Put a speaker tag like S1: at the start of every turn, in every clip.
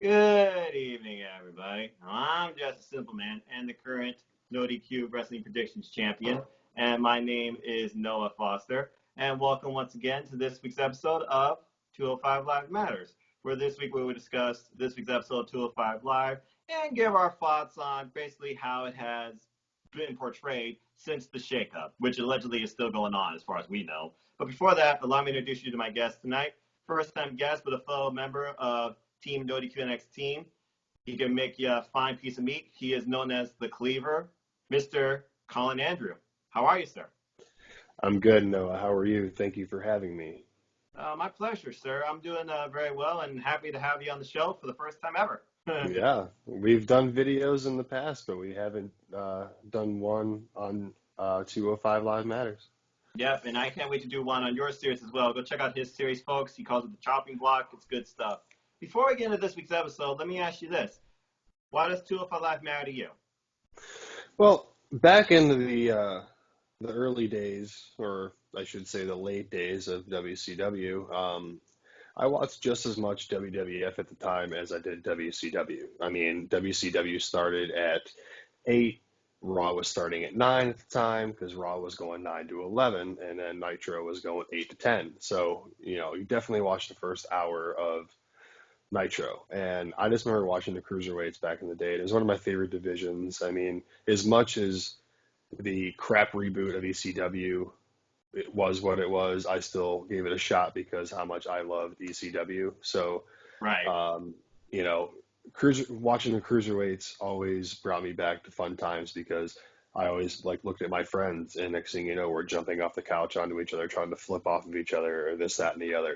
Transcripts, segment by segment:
S1: Good evening, everybody. I'm just a simple man and the current NoDQ Wrestling Predictions Champion, and my name is Noah Foster. And welcome once again to this week's episode of 205 Live Matters, where this week we will discuss this week's episode of 205 Live and give our thoughts on basically how it has been portrayed since the shakeup, which allegedly is still going on as far as we know. But before that, allow me to introduce you to my guest tonight. First time guest, but a fellow member of Team NoDQNXTeam. He can make you a fine piece of meat. He is known as the Cleaver, Mr. Colin Andrew. How are you, sir?
S2: I'm good, Noah. How are you? Thank you for having me.
S1: My pleasure, sir. I'm doing very well and happy to have you on the show for the first time ever.
S2: Yeah, we've done videos in the past, but we haven't done one on 205 Live Matters.
S1: Yep, and I can't wait to do one on your series as well. Go check out his series, folks. He calls it the chopping block. It's good stuff. Before we get into this week's episode, let me ask you this. Why does 205 Live matter to you?
S2: Well, back in the early days, or I should say the late days of WCW, I watched just as much WWF at the time as I did WCW. I mean, WCW started at 8. Raw was starting at 9 at the time because Raw was going 9 to 11, and then Nitro was going 8 to 10. So, you definitely watched the first hour of Nitro. And I just remember watching the Cruiserweights back in the day. It was one of my favorite divisions. I mean, as much as the crap reboot of ECW, it was what it was, I still gave it a shot because how much I loved ECW. So,
S1: Right.
S2: you know, watching the Cruiserweights always brought me back to fun times because I always looked at my friends, and next thing you know, we're jumping off the couch onto each other, trying to flip off of each other, or this, that, and the other.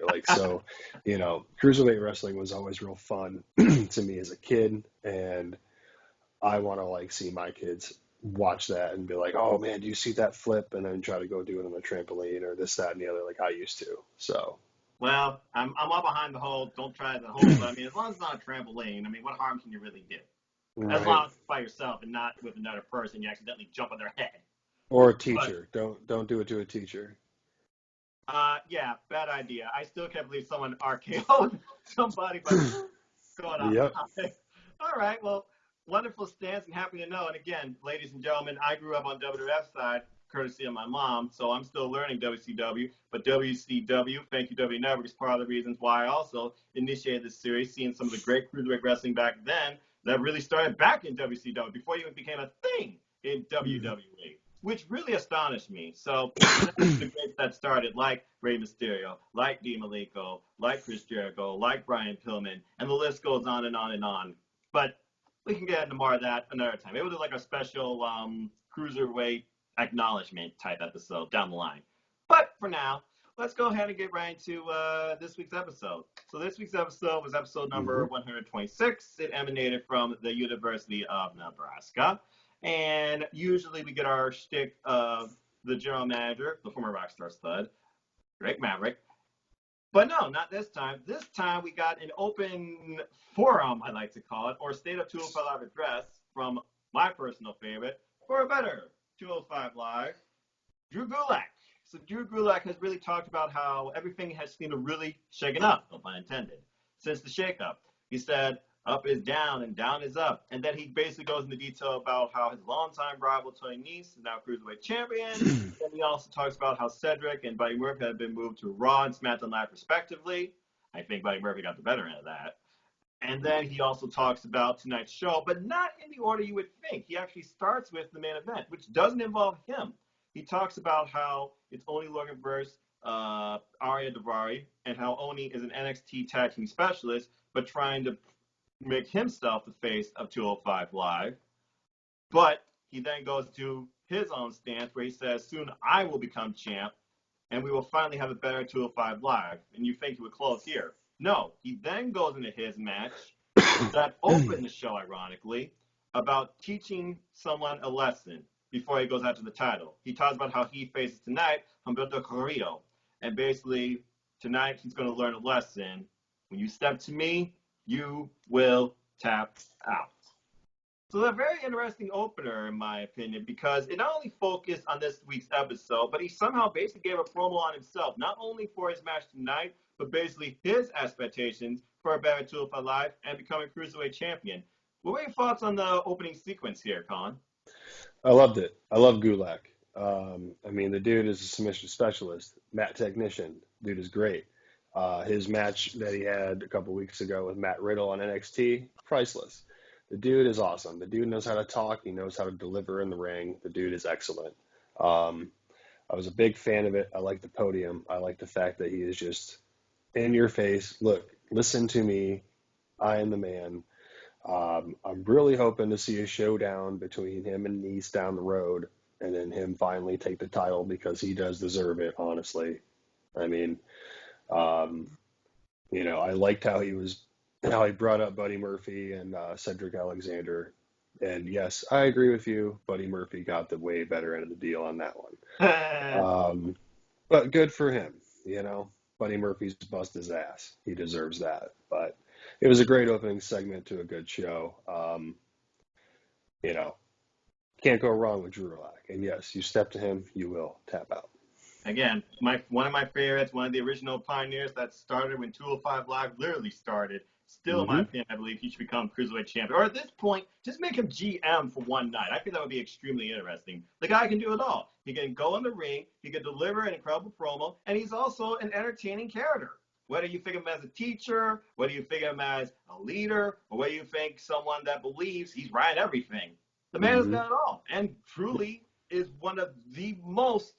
S2: Cruiserweight wrestling was always real fun to me as a kid, and I want to see my kids watch that and be like, oh man, do you see that flip? And then try to go do it on the trampoline or this, that, and the other, like I used to. So.
S1: Well, I'm all behind the whole don't try the whole, but I mean, as long as it's not a trampoline, I mean, what harm can you really do? As long
S2: Right.
S1: as it's by yourself and not with another person, you accidentally jump on their head.
S2: Or a
S1: But
S2: teacher. Don't do it to a teacher.
S1: yeah, bad idea. I still can't believe someone RKO'd somebody by going off
S2: Yep.
S1: topic. All right, well, wonderful stance and happy to know. And again, ladies and gentlemen, I grew up on WWF side, courtesy of my mom, so I'm still learning WCW. But WCW, thank you, W Network, is part of the reasons why I also initiated this series, seeing some of the great cruiserweight wrestling back then that really started back in WCW before it even became a thing in WWE, which really astonished me. So the greats that started, like Rey Mysterio, like Dean Malenko, like Chris Jericho, like Brian Pillman, and the list goes on and on and on. But we can get into more of that another time. It was like a special cruiserweight acknowledgement type episode down the line. But for now, let's go ahead and get right into this week's episode. So this week's episode was episode number
S2: Hmm.
S1: 126. It emanated from the University of Nebraska. And usually we get our shtick of the general manager, the former Rockstar stud, Drake Maverick. But no, not this time. This time we got an open forum, I like to call it, or State of 205 Live address from my personal favorite, for a better 205 Live, Drew Gulak. So Drew Gulak has really talked about how everything has seemed to really shaken up, no pun intended, since the shakeup. He said, up is down and down is up. And then he basically goes into detail about how his longtime rival, Tony Nese, is now Cruiserweight Champion. Then he also talks about how Cedric and Buddy Murphy have been moved to Raw and SmackDown Live respectively. I think Buddy Murphy got the better end of that. And then he also talks about tonight's show, but not in the order you would think. He actually starts with the main event, which doesn't involve him. He talks about how it's Oni Logan versus Arya Daivari, and how Oni is an NXT tag team specialist, but trying to make himself the face of 205 Live. But he then goes to his own stance where he says, soon I will become champ, and we will finally have a better 205 Live. And you think he would close here. No, he then goes into his match that opened the show, ironically, about teaching someone a lesson before he goes after the title. He talks about how he faces tonight Humberto Carrillo. And basically, tonight he's going to learn a lesson. When you step to me, you will tap out. So a very interesting opener, in my opinion, because it not only focused on this week's episode, but he somehow basically gave a promo on himself, not only for his match tonight, but basically his expectations for a better 205 Live and becoming Cruiserweight champion. What were your thoughts on the opening sequence here, Colin?
S2: I loved it. I love Gulak. I mean, the dude is a submission specialist, mat technician. Dude is great. His match that he had a couple weeks ago with Matt Riddle on NXT, priceless. The dude is awesome. The dude knows how to talk. He knows how to deliver in the ring. The dude is excellent. I was a big fan of it. I like the podium. I like the fact that he is just in your face. Look, listen to me. I am the man. I'm really hoping to see a showdown between him and Nice down the road, and then him finally take the title because he does deserve it, honestly. I mean, um, I liked how he brought up Buddy Murphy and Cedric Alexander. And yes, I agree with you. Buddy Murphy got the way better end of the deal on that one. But good for him, Buddy Murphy's bust his ass. He deserves that. But it was a great opening segment to a good show. You know, can't go wrong with Drew Gulak. And yes, you step to him, you will tap out.
S1: Again, one of my favorites, one of the original pioneers that started when 205 Live literally started. Still, in my opinion, I believe he should become Cruiserweight champion. Or at this point, just make him GM for one night. I think that would be extremely interesting. The guy can do it all. He can go in the ring, he can deliver an incredible promo, and he's also an entertaining character. Whether you think of him as a teacher, whether you think of him as a leader, or whether you think someone that believes he's right everything, the man has done it all, and truly is one of the most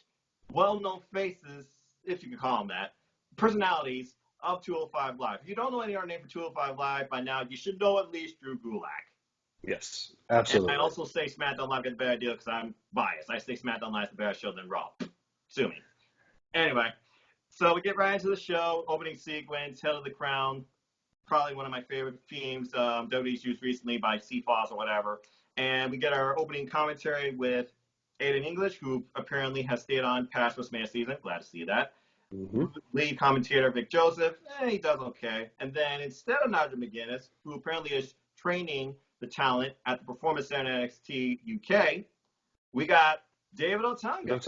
S1: well-known faces, if you could call him that, personalities of 205 Live. If you don't know any other name for 205 Live by now, you should know at least Drew Gulak.
S2: Yes, absolutely.
S1: And I also say SmackDown Live gets a better deal because I'm biased. I say SmackDown Live is a better show than Raw. Sue me. Anyway, so we get right into the show. Opening sequence, Hell of the Crown. Probably one of my favorite themes WWE's used recently by CFOS or whatever. And we get our opening commentary with Aiden English, who apparently has stayed on past WrestleMania season. Glad to see that. Lead commentator Vic Joseph, he does okay. And then instead of Nigel McGuinness, who apparently is training the talent at the Performance Center NXT UK, we got David Otunga.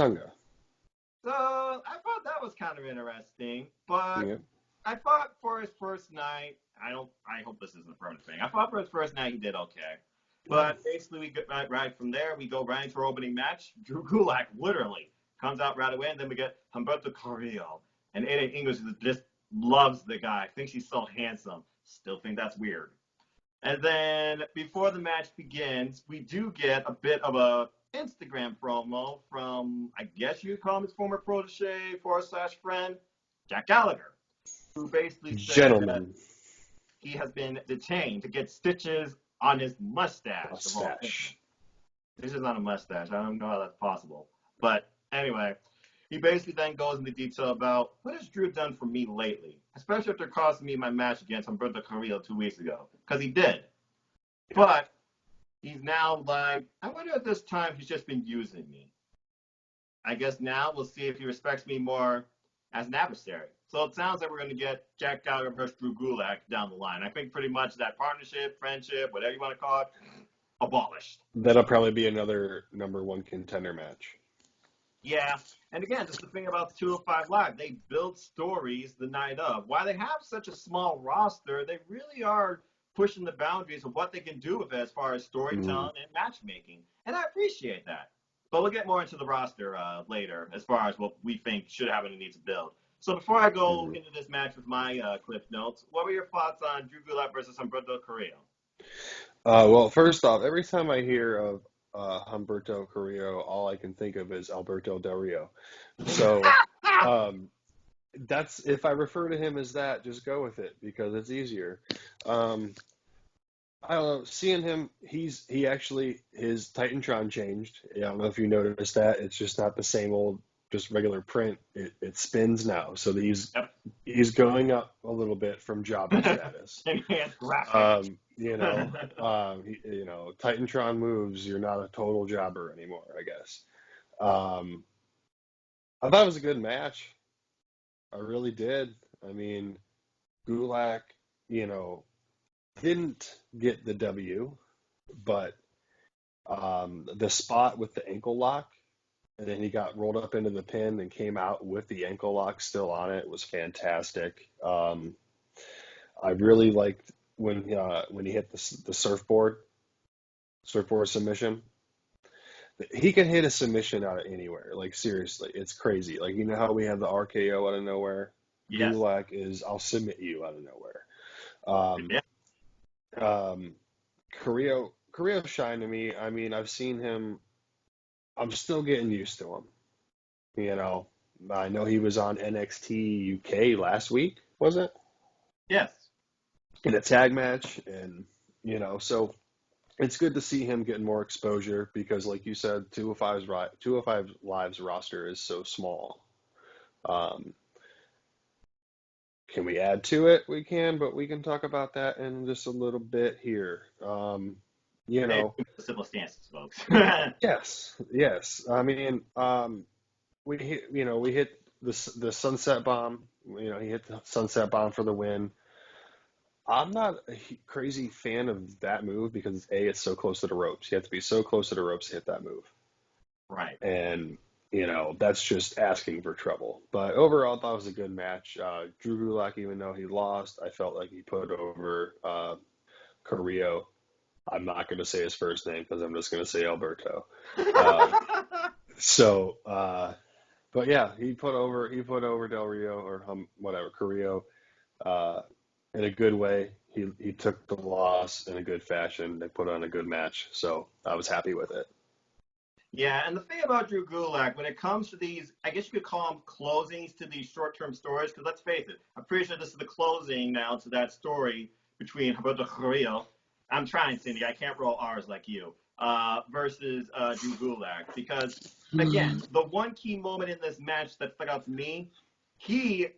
S1: So I thought that was kind of interesting, but I thought for his first night, I hope this isn't a permanent thing. I thought for his first night he did okay. But basically we get right from there, we go right into our opening match. Drew Gulak literally comes out right away, and then we get Humberto Carrillo. And Aiden English just loves the guy, thinks he's so handsome. Still think that's weird. And then before the match begins, we do get a bit of a Instagram promo from, I guess you call him his former protege, /friend, Jack Gallagher, who basically said that he has been detained to get stitches on his mustache. This is not a mustache. I don't know how that's possible. But anyway, he basically then goes into detail about what has Drew done for me lately, especially after costing me my match against Humberto Carrillo 2 weeks ago, because he did. But he's now like, I wonder if this time he's just been using me. I guess now we'll see if he respects me more as an adversary. So it sounds like we're going to get Jack Gallagher versus Drew Gulak down the line. I think pretty much that partnership, friendship, whatever you want to call it, abolished.
S2: That'll probably be another number one contender match.
S1: Yeah, and again, just the thing about 205 Live, they build stories the night of. While they have such a small roster, they really are pushing the boundaries of what they can do with it as far as storytelling and matchmaking. And I appreciate that. But we'll get more into the roster later as far as what we think should happen and need to build. So before I go into this match with my Cliff Notes, what were your thoughts on Drew Gulak versus Humberto Carrillo?
S2: Well, first off, every time I hear of Humberto Carrillo, all I can think of is Alberto Del Rio. So that's, if I refer to him as that, just go with it because it's easier. I don't know, seeing him, he actually, his Titantron changed. I don't know if you noticed that. It's just not the same old, just regular print. It spins now. So he's going up a little bit from jobber status. Titantron moves, you're not a total jobber anymore, I guess. I thought it was a good match. I really did. I mean, Gulak, didn't get the W, but the spot with the ankle lock and then he got rolled up into the pin and came out with the ankle lock still on it. It was fantastic. I really liked when he hit the surfboard submission. He can hit a submission out of anywhere. Like seriously, it's crazy. Like you know how we have the RKO out of nowhere.
S1: Yes.
S2: Gulak is I'll submit you out of nowhere. Um,
S1: Yeah.
S2: Carrillo shined to me. I mean, I've seen him. I'm still getting used to him. You know, I know he was on NXT UK last week, was it?
S1: Yes.
S2: In a tag match, and so it's good to see him getting more exposure because, like you said, 205 Live's roster is so small. Um, can we add to it? We can, but we can talk about that in just a little bit here. You
S1: Maybe
S2: know,
S1: simple stances, folks.
S2: yes. I mean, we hit the sunset bomb. He hit the sunset bomb for the win. I'm not a crazy fan of that move because it's so close to the ropes. You have to be so close to the ropes to hit that move.
S1: Right.
S2: And, that's just asking for trouble. But overall, I thought it was a good match. Drew Gulak, even though he lost, I felt like he put over Carrillo. I'm not going to say his first name because I'm just going to say Alberto. So, but yeah, he put over Del Rio or whatever Carrillo in a good way. He took the loss in a good fashion. They put on a good match, so I was happy with it.
S1: Yeah, and the thing about Drew Gulak, when it comes to these, I guess you could call them closings to these short-term stories, because let's face it, I'm pretty sure this is the closing now to that story between Roberto Carrillo. I'm trying, Cindy. I can't roll R's like you. Versus Drew Gulak, because again, the one key moment in this match that stuck out to me, he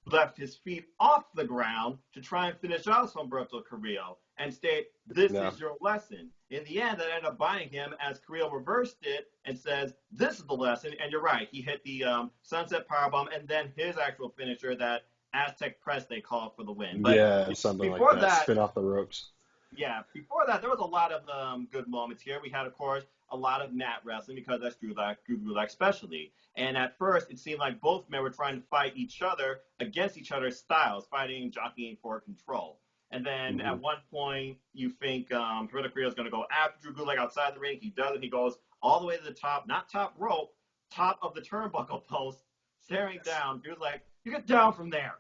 S1: left his feet off the ground to try and finish off Humberto Carrillo and state, this is your lesson. In the end, that ended up buying him as Carrillo reversed it and says, this is the lesson. And you're right. He hit the sunset powerbomb and then his actual finisher, that Aztec press they call it, for the win. But
S2: yeah, something like that. Spin off the ropes.
S1: Yeah, before that, there was a lot of good moments here. We had, of course, a lot of mat wrestling because that's Drew Gulak specialty. And at first, it seemed like both men were trying to fight each other against each other's styles, fighting, jockeying for control. And then at one point, you think Roberto Carrillo is going to go after Drew Gulak outside the ring. He doesn't. He goes all the way to the top, not top rope, top of the turnbuckle post, staring down. Drew's like, you get down from there.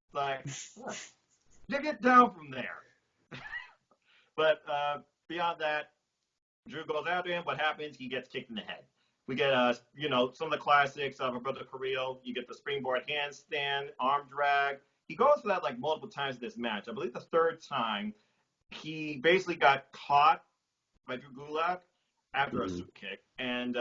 S1: It's like, what? You get down from there. But beyond that, Drew goes after him. What happens? He gets kicked in the head. We get, some of the classics of Roberto Carrillo. You get the springboard handstand, arm drag. He goes for that like multiple times in this match. I believe the third time, he basically got caught by Drew Gulak after a super kick, and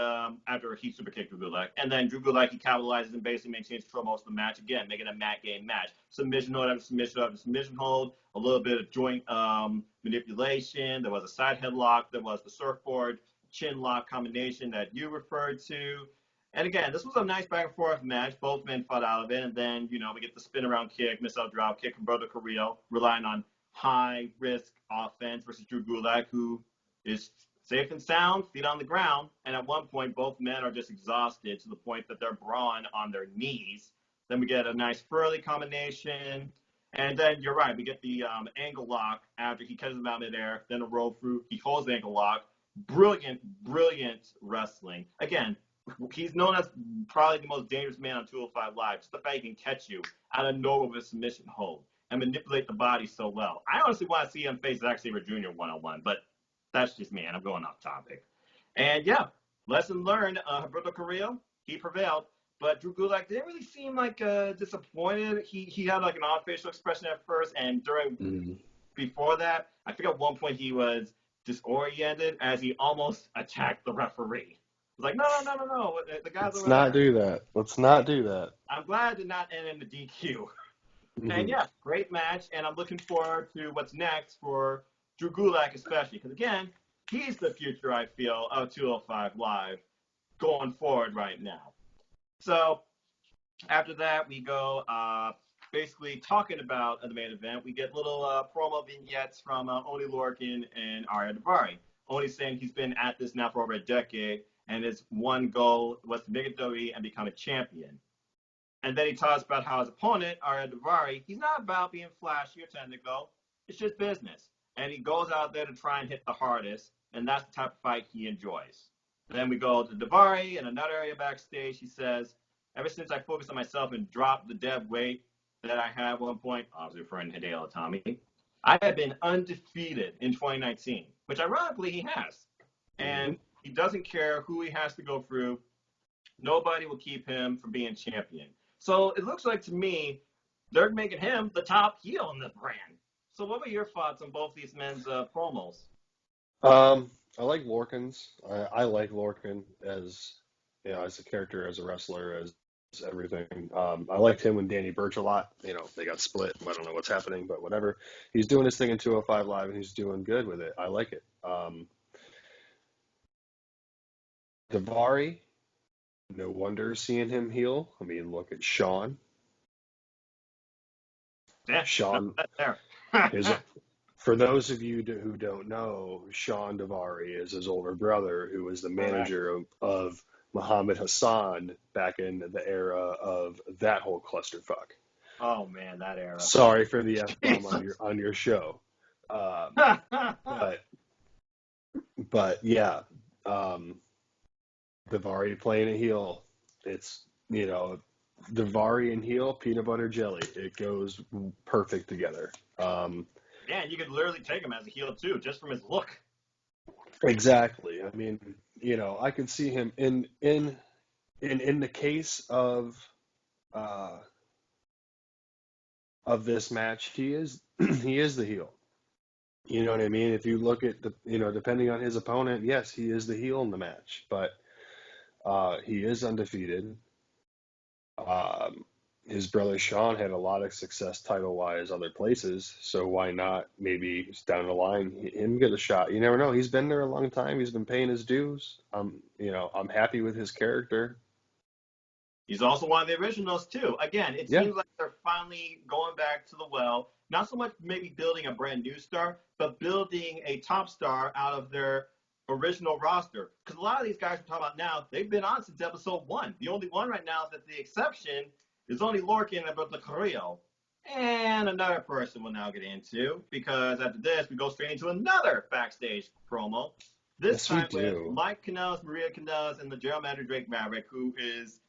S1: after he super kicked Drew Gulak. And then Drew Gulak, he capitalizes and basically maintains control most of the match again, making a mat game match. Submission hold after submission after submission hold, a little bit of joint manipulation. There was a side headlock. There was the surfboard chin lock combination that you referred to. And again, this was a nice back and forth match. Both men fought out of it. And then, we get the spin around kick, missile drop kick from Roberto Carrillo, relying on high risk offense versus Drew Gulak, who is safe and sound, feet on the ground. And at one point, both men are just exhausted to the point that they're brawling on their knees. Then we get a nice Furley combination. And then you're right, we get the ankle lock after he catches him out midair, then a roll through. He holds the ankle lock. Brilliant, brilliant wrestling. Again, he's known as probably the most dangerous man on 205 Live. Just the fact he can catch you out of nowhere with a submission hold and manipulate the body so well. I honestly want to see him face Zack Sabre Jr. one-on-one, but that's just me, and I'm going off topic. And yeah, lesson learned. Roberto Carrillo, he prevailed, but Drew Gulak didn't really seem like disappointed. He had like an odd facial expression at first, and before that, I think at one point he was disoriented as he almost attacked the referee. He was like, no. The guys
S2: Let's not do that. Let's not do that.
S1: I'm glad it did not end in the DQ. And yeah, great match, and I'm looking forward to what's next for Drew Gulak especially, because again, he's the future, I feel, of 205 Live going forward right now. So after that, we go basically talking about the main event. We get little promo vignettes from Oni Lorcan and Arya Daivari. Oni saying he's been at this now for over a decade, and his one goal was to make it WWE and become a champion. And then he talks about how his opponent, Arya Daivari, he's not about being flashy or technical. It's just business. And he goes out there to try and hit the hardest, and that's the type of fight he enjoys. And then we go to Daivari in another area backstage. He says, ever since I focused on myself and dropped the dead weight that I had at one point, I was referring to Hideo Itami, I have been undefeated in 2019, which ironically he has. And he doesn't care who he has to go through. Nobody will keep him from being champion. So it looks like to me, they're making him the top heel in the brand. So what were your thoughts on both these men's promos?
S2: I like Lorcan's. I like Lorcan as, as a character, as a wrestler, as everything. I liked him and Danny Burch a lot. They got split. I don't know what's happening, but whatever. He's doing his thing in 205 Live, and he's doing good with it. I like it. Daivari, no wonder seeing him heel. I mean, look at Sean.
S1: Yeah,
S2: Sean is, for those of you who don't know, Sean Daivari is his older brother, who was the manager of Muhammad Hassan back in the era of that whole clusterfuck.
S1: Oh man, that era.
S2: Sorry for the F-bomb on your show. But yeah, Daivari playing a heel. It's, Daivari and heel, peanut butter jelly. It goes perfect together.
S1: Yeah, you could literally take him as a heel too, just from his look.
S2: Exactly. I mean, I could see him in the case of this match. He is the heel. You know what I mean? If you look at depending on his opponent, yes, he is the heel in the match, but he is undefeated. His brother Sean had a lot of success title-wise other places, so why not maybe down the line him get a shot? You never know. He's been there a long time. He's been paying his dues. I'm happy with his character.
S1: He's also one of the originals too. Again, it seems like they're finally going back to the well. Not so much maybe building a brand new star, but building a top star out of their original roster. Because a lot of these guys we're talking about now, they've been on since episode 1. The only one right now that's the exception is only Lorcan and the Carrillo. And another person we'll now get into, because after this, we go straight into another backstage promo. This time with Mike Kanellis, Maria Kanellis, and the general manager Drake Maverick, who is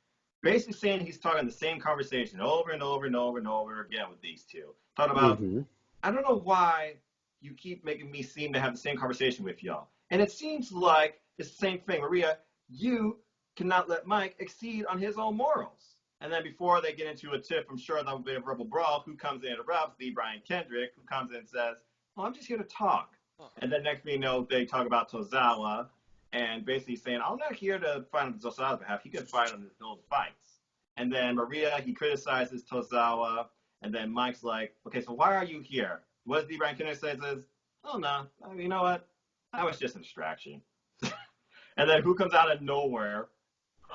S1: basically saying he's talking the same conversation over and over and over and over again with these two. Talking about, I don't know why you keep making me seem to have the same conversation with y'all. And it seems like it's the same thing. Maria, you cannot let Mike exceed on his own morals. And then before they get into a tiff, I'm sure that will be a verbal brawl. Who comes in and interrupts? The Brian Kendrick, who comes in and says, well, I'm just here to talk. And then next thing you know, they talk about Tozawa and basically saying, I'm not here to fight on Tozawa's behalf. He can fight on his own fights. And then Maria, he criticizes Tozawa. And then Mike's like, okay, so why are you here? What does the Brian Kendrick says is, oh, no, I mean, you know what? That was just a distraction. And then who comes out of nowhere?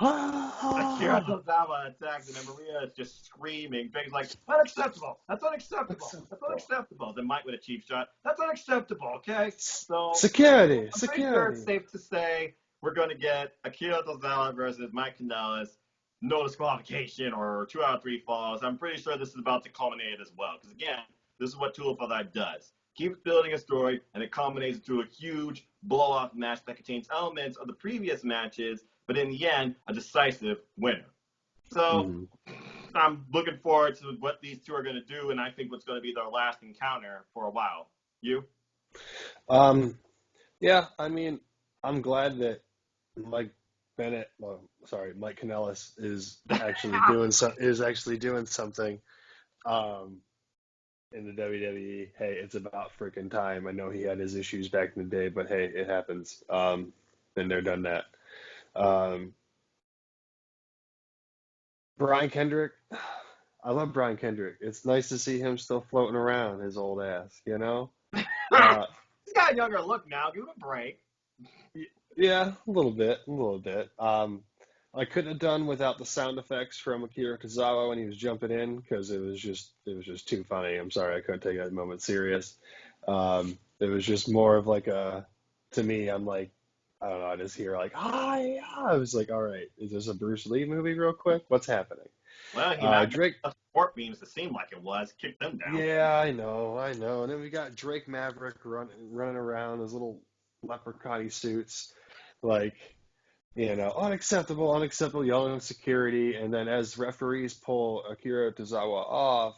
S1: Akira Tozawa attacks, and then Maria is just screaming. Jake's like, unacceptable. That's unacceptable. That's unacceptable. Then Mike with a cheap shot. That's unacceptable, okay? So
S2: security.
S1: I'm pretty sure it's safe to say we're going to get Akira Tozawa versus Mike Kanellis. No disqualification or 2 out of 3 falls. I'm pretty sure this is about to culminate as well. Because again, this is what Tool for Life does. Keeps building a story, and it culminates into a huge blow-off match that contains elements of the previous matches, but in the end, a decisive winner. So I'm looking forward to what these two are going to do, and I think what's going to be their last encounter for a while. You?
S2: Yeah, I mean, I'm glad that Mike Kanellis is actually doing something in the WWE. Hey, it's about freaking time. I know he had his issues back in the day, but hey, it happens. Been there, done that. Brian Kendrick, I love Brian Kendrick. It's nice to see him still floating around, his old ass,
S1: He's got a younger look now. Give him a break.
S2: Yeah, a little bit. I couldn't have done without the sound effects from Akira Tozawa when he was jumping in, because it was just too funny. I'm sorry, I couldn't take that moment serious. It was just more of like to me, I'm like, I don't know, I just hear like, hi, I was like, all right, is this a Bruce Lee movie real quick? What's happening?
S1: Well, he not got
S2: Drake,
S1: enough support beams to seem like it was. Kick them down.
S2: yeah, I know. And then we got Drake Maverick running around in his little leprechaun suits, like, unacceptable, unacceptable, yelling at security. And then as referees pull Akira Tozawa off,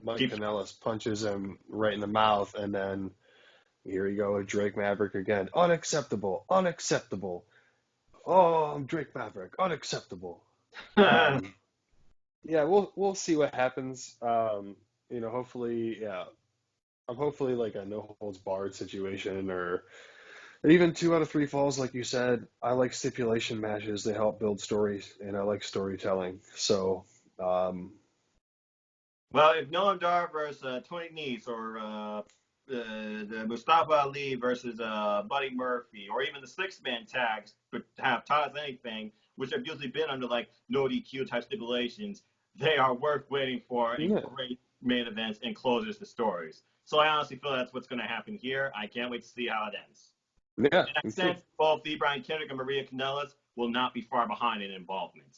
S2: Mike
S1: Keep
S2: Kanellis punches him right in the mouth, and then here we go with Drake Maverick again. Unacceptable, unacceptable. Oh, I'm Drake Maverick. Unacceptable. Um, yeah, we'll see what happens. Hopefully, yeah, I'm hopefully like a no holds barred situation, or even 2 out of 3 falls, like you said. I like stipulation matches; they help build stories, and I like storytelling. So,
S1: Well, if Noam Dar versus Tony Nese, or the Mustafa Ali versus Buddy Murphy, or even the six-man tags would have taught us anything, which have usually been under like no DQ type stipulations, they are worth waiting for in
S2: yeah,
S1: great main events and closers to stories. So I honestly feel that's what's going to happen here. I can't wait to see how it ends.
S2: yeah,
S1: In that
S2: me too.
S1: sense, both the Brian Kendrick and Maria Kanellis will not be far behind in involvement.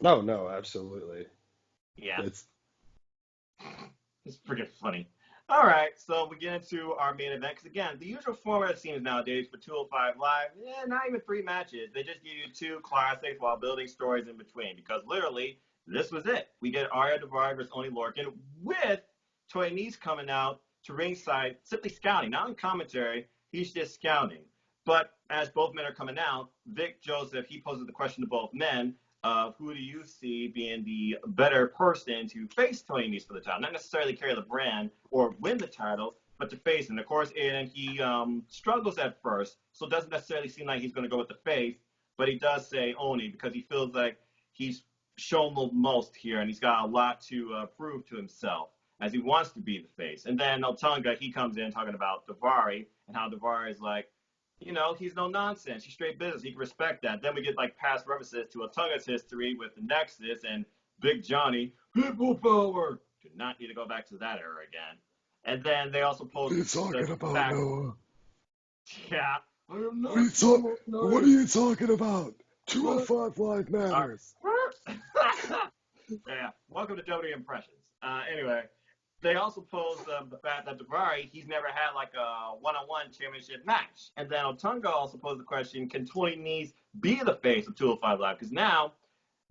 S2: No, no, absolutely.
S1: Yeah.
S2: It's
S1: It's freaking funny. All right, so we get into our main event. Because again, the usual format it seems nowadays for 205 Live, not even 3 matches. They just give you 2 classics while building stories in between. Because literally, this was it. We get Arya Daivari versus Oni Lorcan with Toy Nese coming out to ringside, simply scouting, not in commentary. He's just scouting. But as both men are coming out, Vic Joseph, he poses the question to both men of who do you see being the better person to face Tony Nese for the title, not necessarily carry the brand or win the title, but to face. And of course, and he struggles at first, so it doesn't necessarily seem like he's going to go with the face, but he does say Oni because he feels like he's shown the most here, and he's got a lot to prove to himself as he wants to be the face. And then Otunga, he comes in talking about Daivari and how Daivari is like, he's no nonsense. He's straight business. He can respect that. Then we get like past references to Otunga's history with the Nexus and Big Johnny. People power. Do not need to go back to that era again. And then they also
S2: what are
S1: post
S2: you
S1: the
S2: talking about,
S1: fact,
S2: Noah?
S1: yeah, I am
S2: What are you
S1: not
S2: talk?
S1: so
S2: What are
S1: nice.
S2: you talking about?
S1: What?
S2: 205 Live matters.
S1: Yeah, welcome to WWE Impressions. Anyway, they also posed the fact that Daivari, he's never had like a one-on-one championship match. And then Otunga also posed the question, can Tony Nese be the face of 205 Live? Because now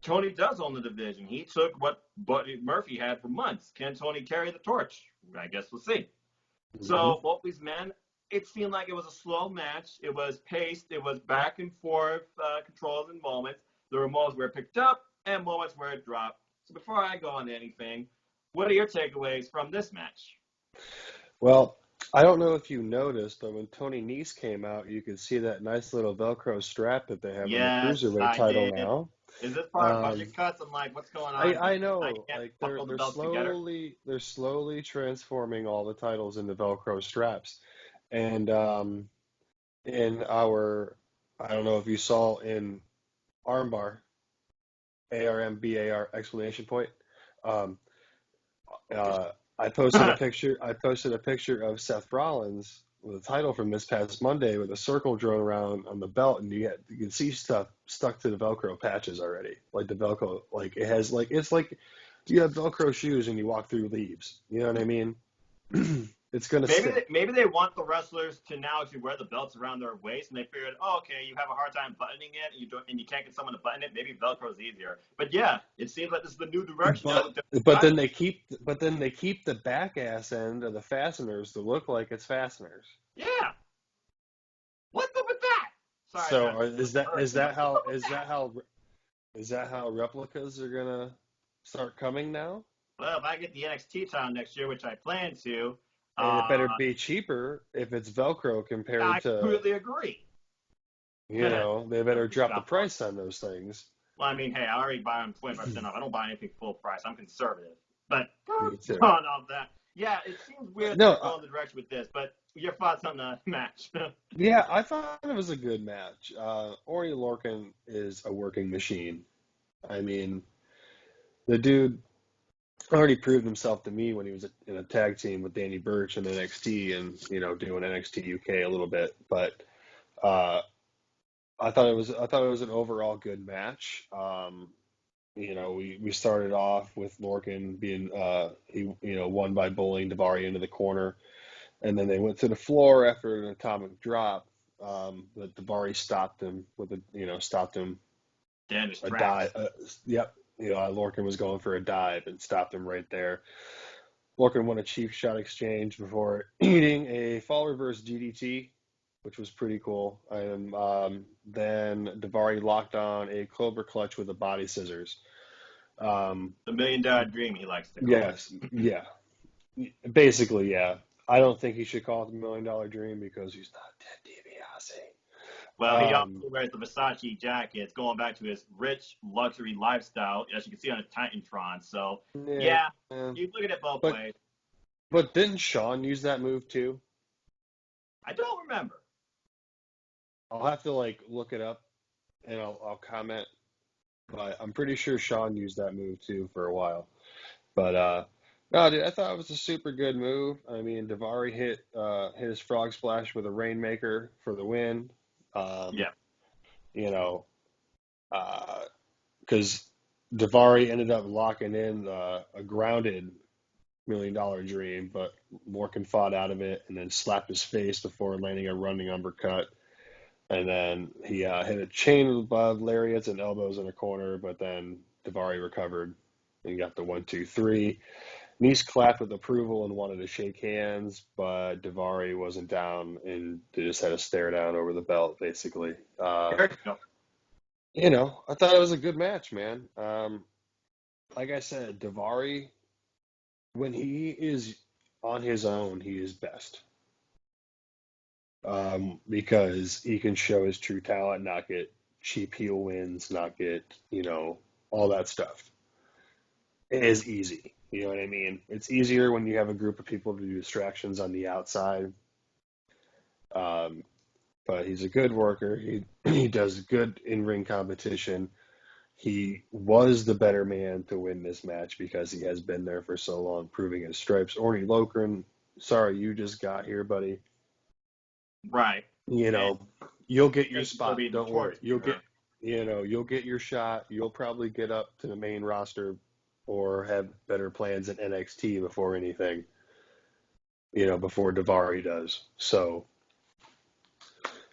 S1: Tony does own the division. He took what Buddy Murphy had for months. Can Tony carry the torch? I guess we'll see.
S2: Mm-hmm.
S1: So both these men, it seemed like it was a slow match. It was paced. It was back and forth controls and moments. There were moments where it picked up and moments where it dropped. So before I go on to anything, what are your takeaways from this match?
S2: Well, I don't know if you noticed, but when Tony Nese came out, you could see that nice little Velcro strap that they have on the
S1: Yes,
S2: Cruiserweight
S1: I
S2: title
S1: did.
S2: now.
S1: Is this part of
S2: Um,
S1: budget cuts? I'm like, what's going on
S2: I
S1: here? I
S2: know,
S1: can't
S2: like
S1: buckle the belts together.
S2: they're slowly transforming all the titles into Velcro straps, and in our, I don't know if you saw in armbar, ARMBAR explanation point. Um, I posted a picture. I posted a picture of Seth Rollins with a title from this past Monday with a circle drawn around on the belt, and you can see stuff stuck to the Velcro patches already. Like the Velcro, like it has, like it's like you have Velcro shoes and you walk through leaves. You know what I mean? It's gonna stick.
S1: Maybe they want the wrestlers to now actually wear the belts around their waist, and they figured, oh, okay, you have a hard time buttoning it, and you can't get someone to button it. Maybe Velcro's easier. But yeah, it seems like this is the new direction now.
S2: But but then they keep the back ass end of the fasteners to look like it's fasteners.
S1: Yeah, what's up with that? Sorry,
S2: So
S1: not
S2: is that
S1: person,
S2: is
S1: but
S2: that
S1: what's
S2: how
S1: up with
S2: is
S1: that?
S2: that how is that how replicas are gonna start coming now?
S1: Well, if I get the NXT title next year, which I plan to,
S2: And it better
S1: uh,
S2: be cheaper if it's Velcro
S1: I
S2: compared to,
S1: completely agree.
S2: they better drop the
S1: Shop on.
S2: price on those things.
S1: Well, I mean, hey, I already buy them 25% off. I don't buy anything full price. I'm conservative. But
S2: Me too.
S1: on all that, yeah, it seems weird that
S2: No,
S1: they're going the direction with this. But your thoughts on the match?
S2: yeah, I thought it was a good match. Ori Lorcan is a working machine. I mean, the dude already proved himself to me when he was in a tag team with Danny Burch in NXT and, doing NXT UK a little bit. But Uh, I thought it was an overall good match. We started off with Lorcan being he won by bullying Davari into the corner, and then they went to the floor after an atomic drop. But Davari stopped him with stopped him
S1: Dan his
S2: a
S1: tracks.
S2: dive. Yep, Lorcan was going for a dive and stopped him right there. Lorcan won a cheap shot exchange before eating a fall reverse DDT, which was pretty cool. And then Davari locked on a Clover clutch with a body scissors.
S1: The $1 million dream, he likes to call
S2: Yes, yeah, basically, yeah. I don't think he should call it the $1 million dream because he's not Ted
S1: Well, he
S2: DiBiase.
S1: also wears the Versace jackets, going back to his rich luxury lifestyle, as you can see on his Titantron. So,
S2: Yeah,
S1: yeah,
S2: yeah.
S1: you look at it both
S2: but
S1: ways.
S2: but didn't Sean use that move too?
S1: I don't remember.
S2: I'll have to like look it up and I'll comment. But I'm pretty sure Sean used that move too for a while. But no, dude, I thought it was a super good move. I mean, Davari hit his frog splash with a rainmaker for the win. Um,
S1: Yeah,
S2: you know, because Davari ended up locking in a grounded $1 million dream, but Morgan fought out of it and then slapped his face before landing a running uppercut. And then he hit a chain of lariats and elbows in a corner, but then Davari recovered and got the 1, 2, 3. Nice clapped with approval and wanted to shake hands, but Davari wasn't down and they just had to stare down over the belt, basically.
S1: there you go.
S2: I thought it was a good match, man. Like I said, Davari, when he is on his own, he is best. Because he can show his true talent, not get cheap heel wins, not get, all that stuff. It is easy. You know what I mean? It's easier when you have a group of people to do distractions on the outside. Um, but he's a good worker. He does good in ring competition. He was the better man to win this match because he has been there for so long, proving his stripes. Orny Lokren, sorry you just got here, buddy.
S1: Right.
S2: You
S1: And
S2: know, you'll get your
S1: thank you for
S2: spot.
S1: being the
S2: Don't worry.
S1: torch bearer.
S2: You'll get your shot. You'll probably get up to the main roster or have better plans in NXT before anything, before Davari does. So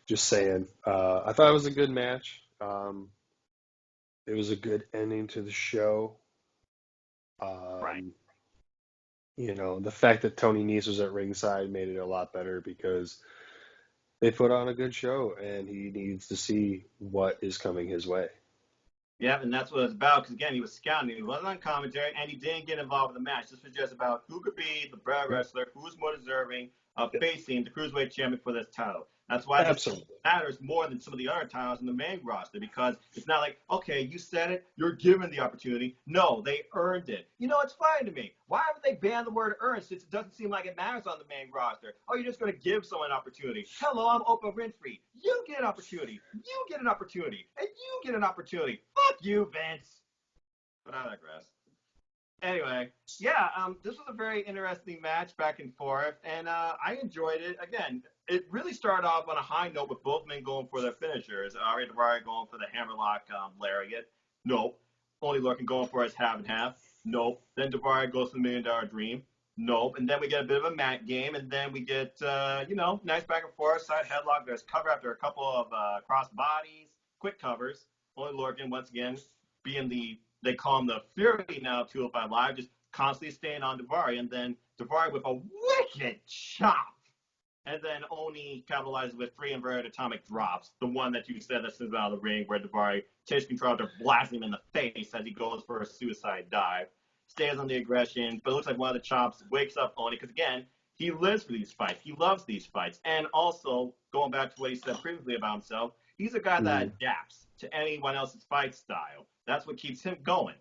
S2: just saying, I thought it was a good match. It was a good ending to the show.
S1: Right.
S2: Um, the fact that Tony Nese was at ringside made it a lot better because they put on a good show and he needs to see what is coming his way.
S1: Yeah, and that's what it's about. Because again, he was scouting. He wasn't on commentary, and he didn't get involved in the match. This was just about who could be the better
S2: Yep.
S1: wrestler, who's more deserving of
S2: Yep.
S1: facing the cruiserweight champion for this title. That's why this
S2: Absolutely.
S1: matters more than some of the other titles in the main roster, because it's not like, okay, you said it, you're given the opportunity. No, they earned it. It's funny to me. Why haven't they banned the word earned, since it doesn't seem like it matters on the main roster? Oh, you're just going to give someone an opportunity. Hello, I'm Oprah Winfrey. You get an opportunity. You get an opportunity. And you get an opportunity. Fuck you, Vince. But I digress. Anyway, yeah, this was a very interesting match back and forth, and I enjoyed it. Again, it really started off on a high note with both men going for their finishers. Ari Daivari going for the hammerlock lariat. Nope. Only Lorcan going for his half and half. Nope. Then Daivari goes for the $1 million dream. Nope. And then we get a bit of a mat game, and then we get, nice back and forth, side headlock. There's cover after a couple of cross bodies, quick covers. Only Lorcan, once again, being they call him the Fury now, 205 Live, just constantly staying on Daivari, and then Daivari with a wicked chop. And then Oni capitalizes with 3 inverted atomic drops, the one that you said that sends out of the ring, where Daivari takes control to blast him in the face as he goes for a suicide dive. Stays on the aggression, but it looks like one of the chops wakes up Oni, because again, he lives for these fights. He loves these fights. And also, going back to what he said previously about himself, he's a guy that adapts to anyone else's fight style. That's what keeps him going.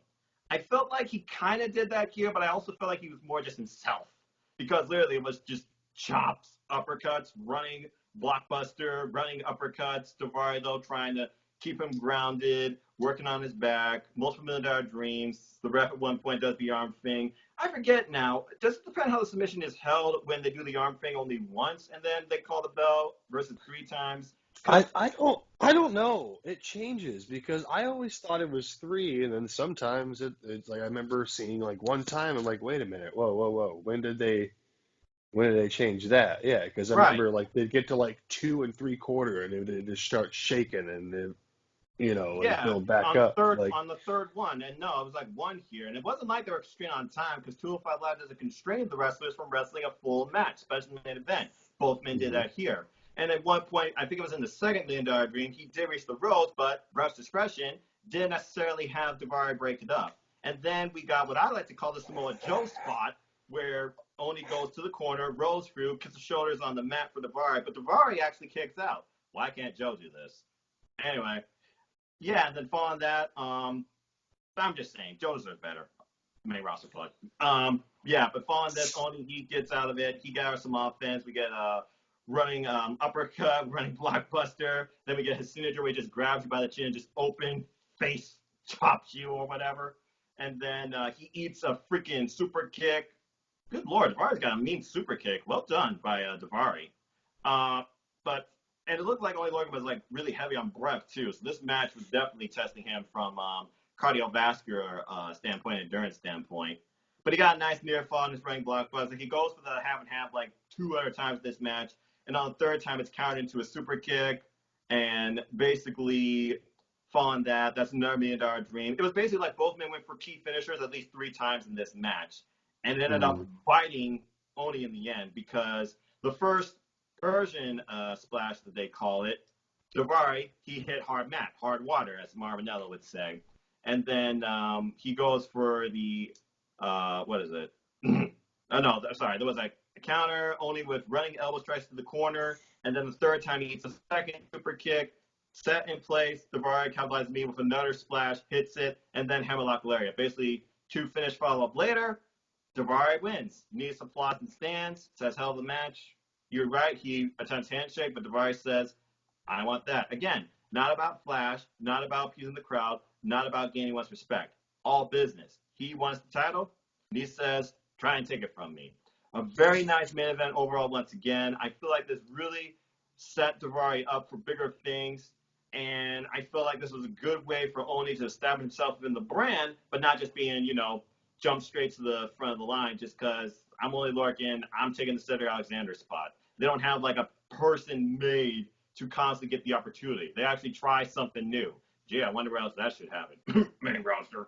S1: I felt like he kind of did that here, but I also felt like he was more just himself. Because literally it was just chops, uppercuts, running blockbuster, running uppercuts. Daivari, though, trying to keep him grounded, working on his back, multiple $1 million dreams. The ref at one point does the arm thing. I forget now. Does it depend how the submission is held when they do the arm thing only once and then they call the bell versus 3 times?
S2: I don't know. It changes because I always thought it was three, and then sometimes it's like I remember seeing like one time. I'm like, wait a minute, whoa. When did they change that? Yeah, because I
S1: Right.
S2: remember like they'd get to like 2 3/4, and they'd just start shaking, and then and
S1: Yeah,
S2: build back up. Like,
S1: on the third one, and no, it was like one here, and it wasn't like they were constrained on time because 205 Live doesn't constrain the wrestlers from wrestling a full match, especially in the main event. Both men did
S2: hmm
S1: that here, and at one point, I think it was in the second $1 Million Dream, he did reach the ropes, but ref's discretion didn't necessarily have Daivari break it up. And then we got what I like to call the Samoa Joe spot, where Oni goes to the corner, rolls through, puts the shoulders on the mat for Daivari, but Daivari actually kicks out. Why can't Joe do this? Anyway, yeah, and then following that, I'm just saying, Joe deserves better. Main roster plug. Yeah, but following this, only he gets out of it. He got some offense. We get running uppercut, running blockbuster. Then we get his signature where he just grabs you by the chin, just open face chops you or whatever. And then he eats a freaking super kick. Good lord, Davari's got a mean super kick. Well done by Davari. But and it looked like Oney Lorcan was like really heavy on breath too. So this match was definitely testing him from cardiovascular standpoint, endurance standpoint. But he got a nice near fall in his running blockbuster. He goes for the half and half like 2 other times this match, and on the third time it's countered into a super kick, and basically following that, that's another $1 Million Dream. It was basically like both men went for key finishers at least 3 times in this match, and it ended up
S2: mm,
S1: biting Oni in the end because the first Persian splash that they call it, Davari, he hit hard mat, hard water, as Marvinello would say. And then he goes for the, what is it? Oh, no, sorry. There was a counter only with running elbow strikes to the corner. And then the third time he eats a second super kick, set in place. Davari capitalizes me with another splash, hits it, and then hammerlock lariat. Basically, 2 finish follow up later. Davari wins. Needs applause and stands. Says hell of a match. You're right. He attempts handshake, but Davari says, I want that. Again, not about flash, not about appeasing the crowd, not about gaining one's respect. All business. He wants the title, and he says, try and take it from me. A very nice main event overall once again. I feel like this really set Davari up for bigger things, and I feel like this was a good way for Oni to establish himself in the brand, but not just being, jump straight to the front of the line just because I'm Oney Lorcan, I'm taking the Cedric Alexander spot. They don't have like a person made to constantly get the opportunity. They actually try something new. Gee, I wonder where else that should happen. Main roster.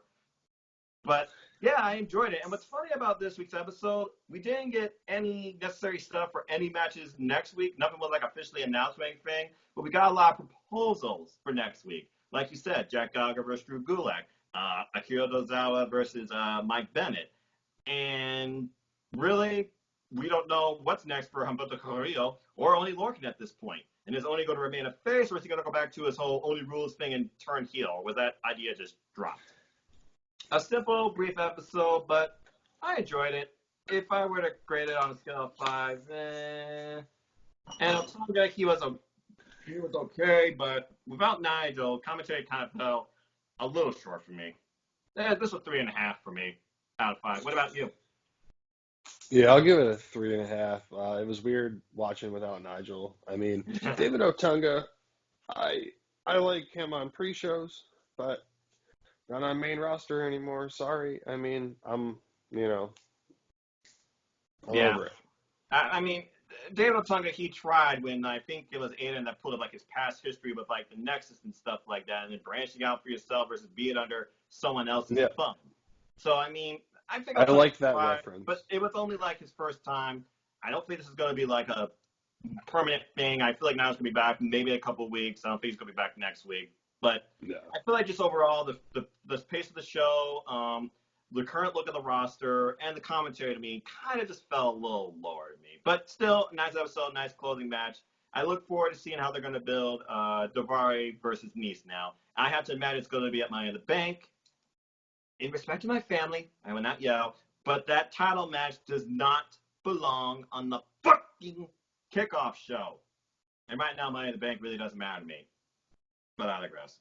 S1: But yeah, I enjoyed it. And what's funny about this week's episode, we didn't get any necessary stuff for any matches next week. Nothing was like officially announced or anything. But we got a lot of proposals for next week. Like you said, Jack Gallagher versus Drew Gulak, Akira Tozawa versus Mike Bennett. And really, we don't know what's next for Humberto Carrillo or Oney Lorcan at this point. And is Oney going to remain a face, or is he going to go back to his whole Oney rules thing and turn heel? Or was that idea just dropped? A simple, brief episode, but I enjoyed it. If I were to grade it on a scale of 5, and Otunga, he was okay, but without Nigel, commentary kind of fell a little short for me. This was 3.5 for me out of 5. What about you?
S2: yeah, I'll give it a 3.5. It was weird watching without Nigel. I mean, David Otunga, I I like him on pre-shows, but not on main roster anymore. Sorry. I mean, you know, I'm
S1: Yeah.
S2: over it.
S1: I mean, David Otunga, he tried when I think it was Aiden that pulled up like his past history with like the Nexus and stuff like that, and then branching out for yourself versus being under someone else's
S2: Yeah,
S1: thumb. So I mean, I think
S2: I
S1: Otunga
S2: like that
S1: tried, but
S2: reference.
S1: it was only like his first time. I don't think this is going to be like a permanent thing. I feel like now it's going to be back in maybe a couple of weeks. I don't think he's going to be back next week. But
S2: No.
S1: I feel like just overall, the pace of the show, the current look of the roster, and the commentary to me kind of just fell a little lower to me. But still, nice episode, nice closing match. I look forward to seeing how they're going to build Davari versus Nice now. I have to imagine it's going to be at Money in the Bank. In respect to my family, I will not yell, but that title match does not belong on the fucking kickoff show. And right now, Money in the Bank really doesn't matter to me. But I digress.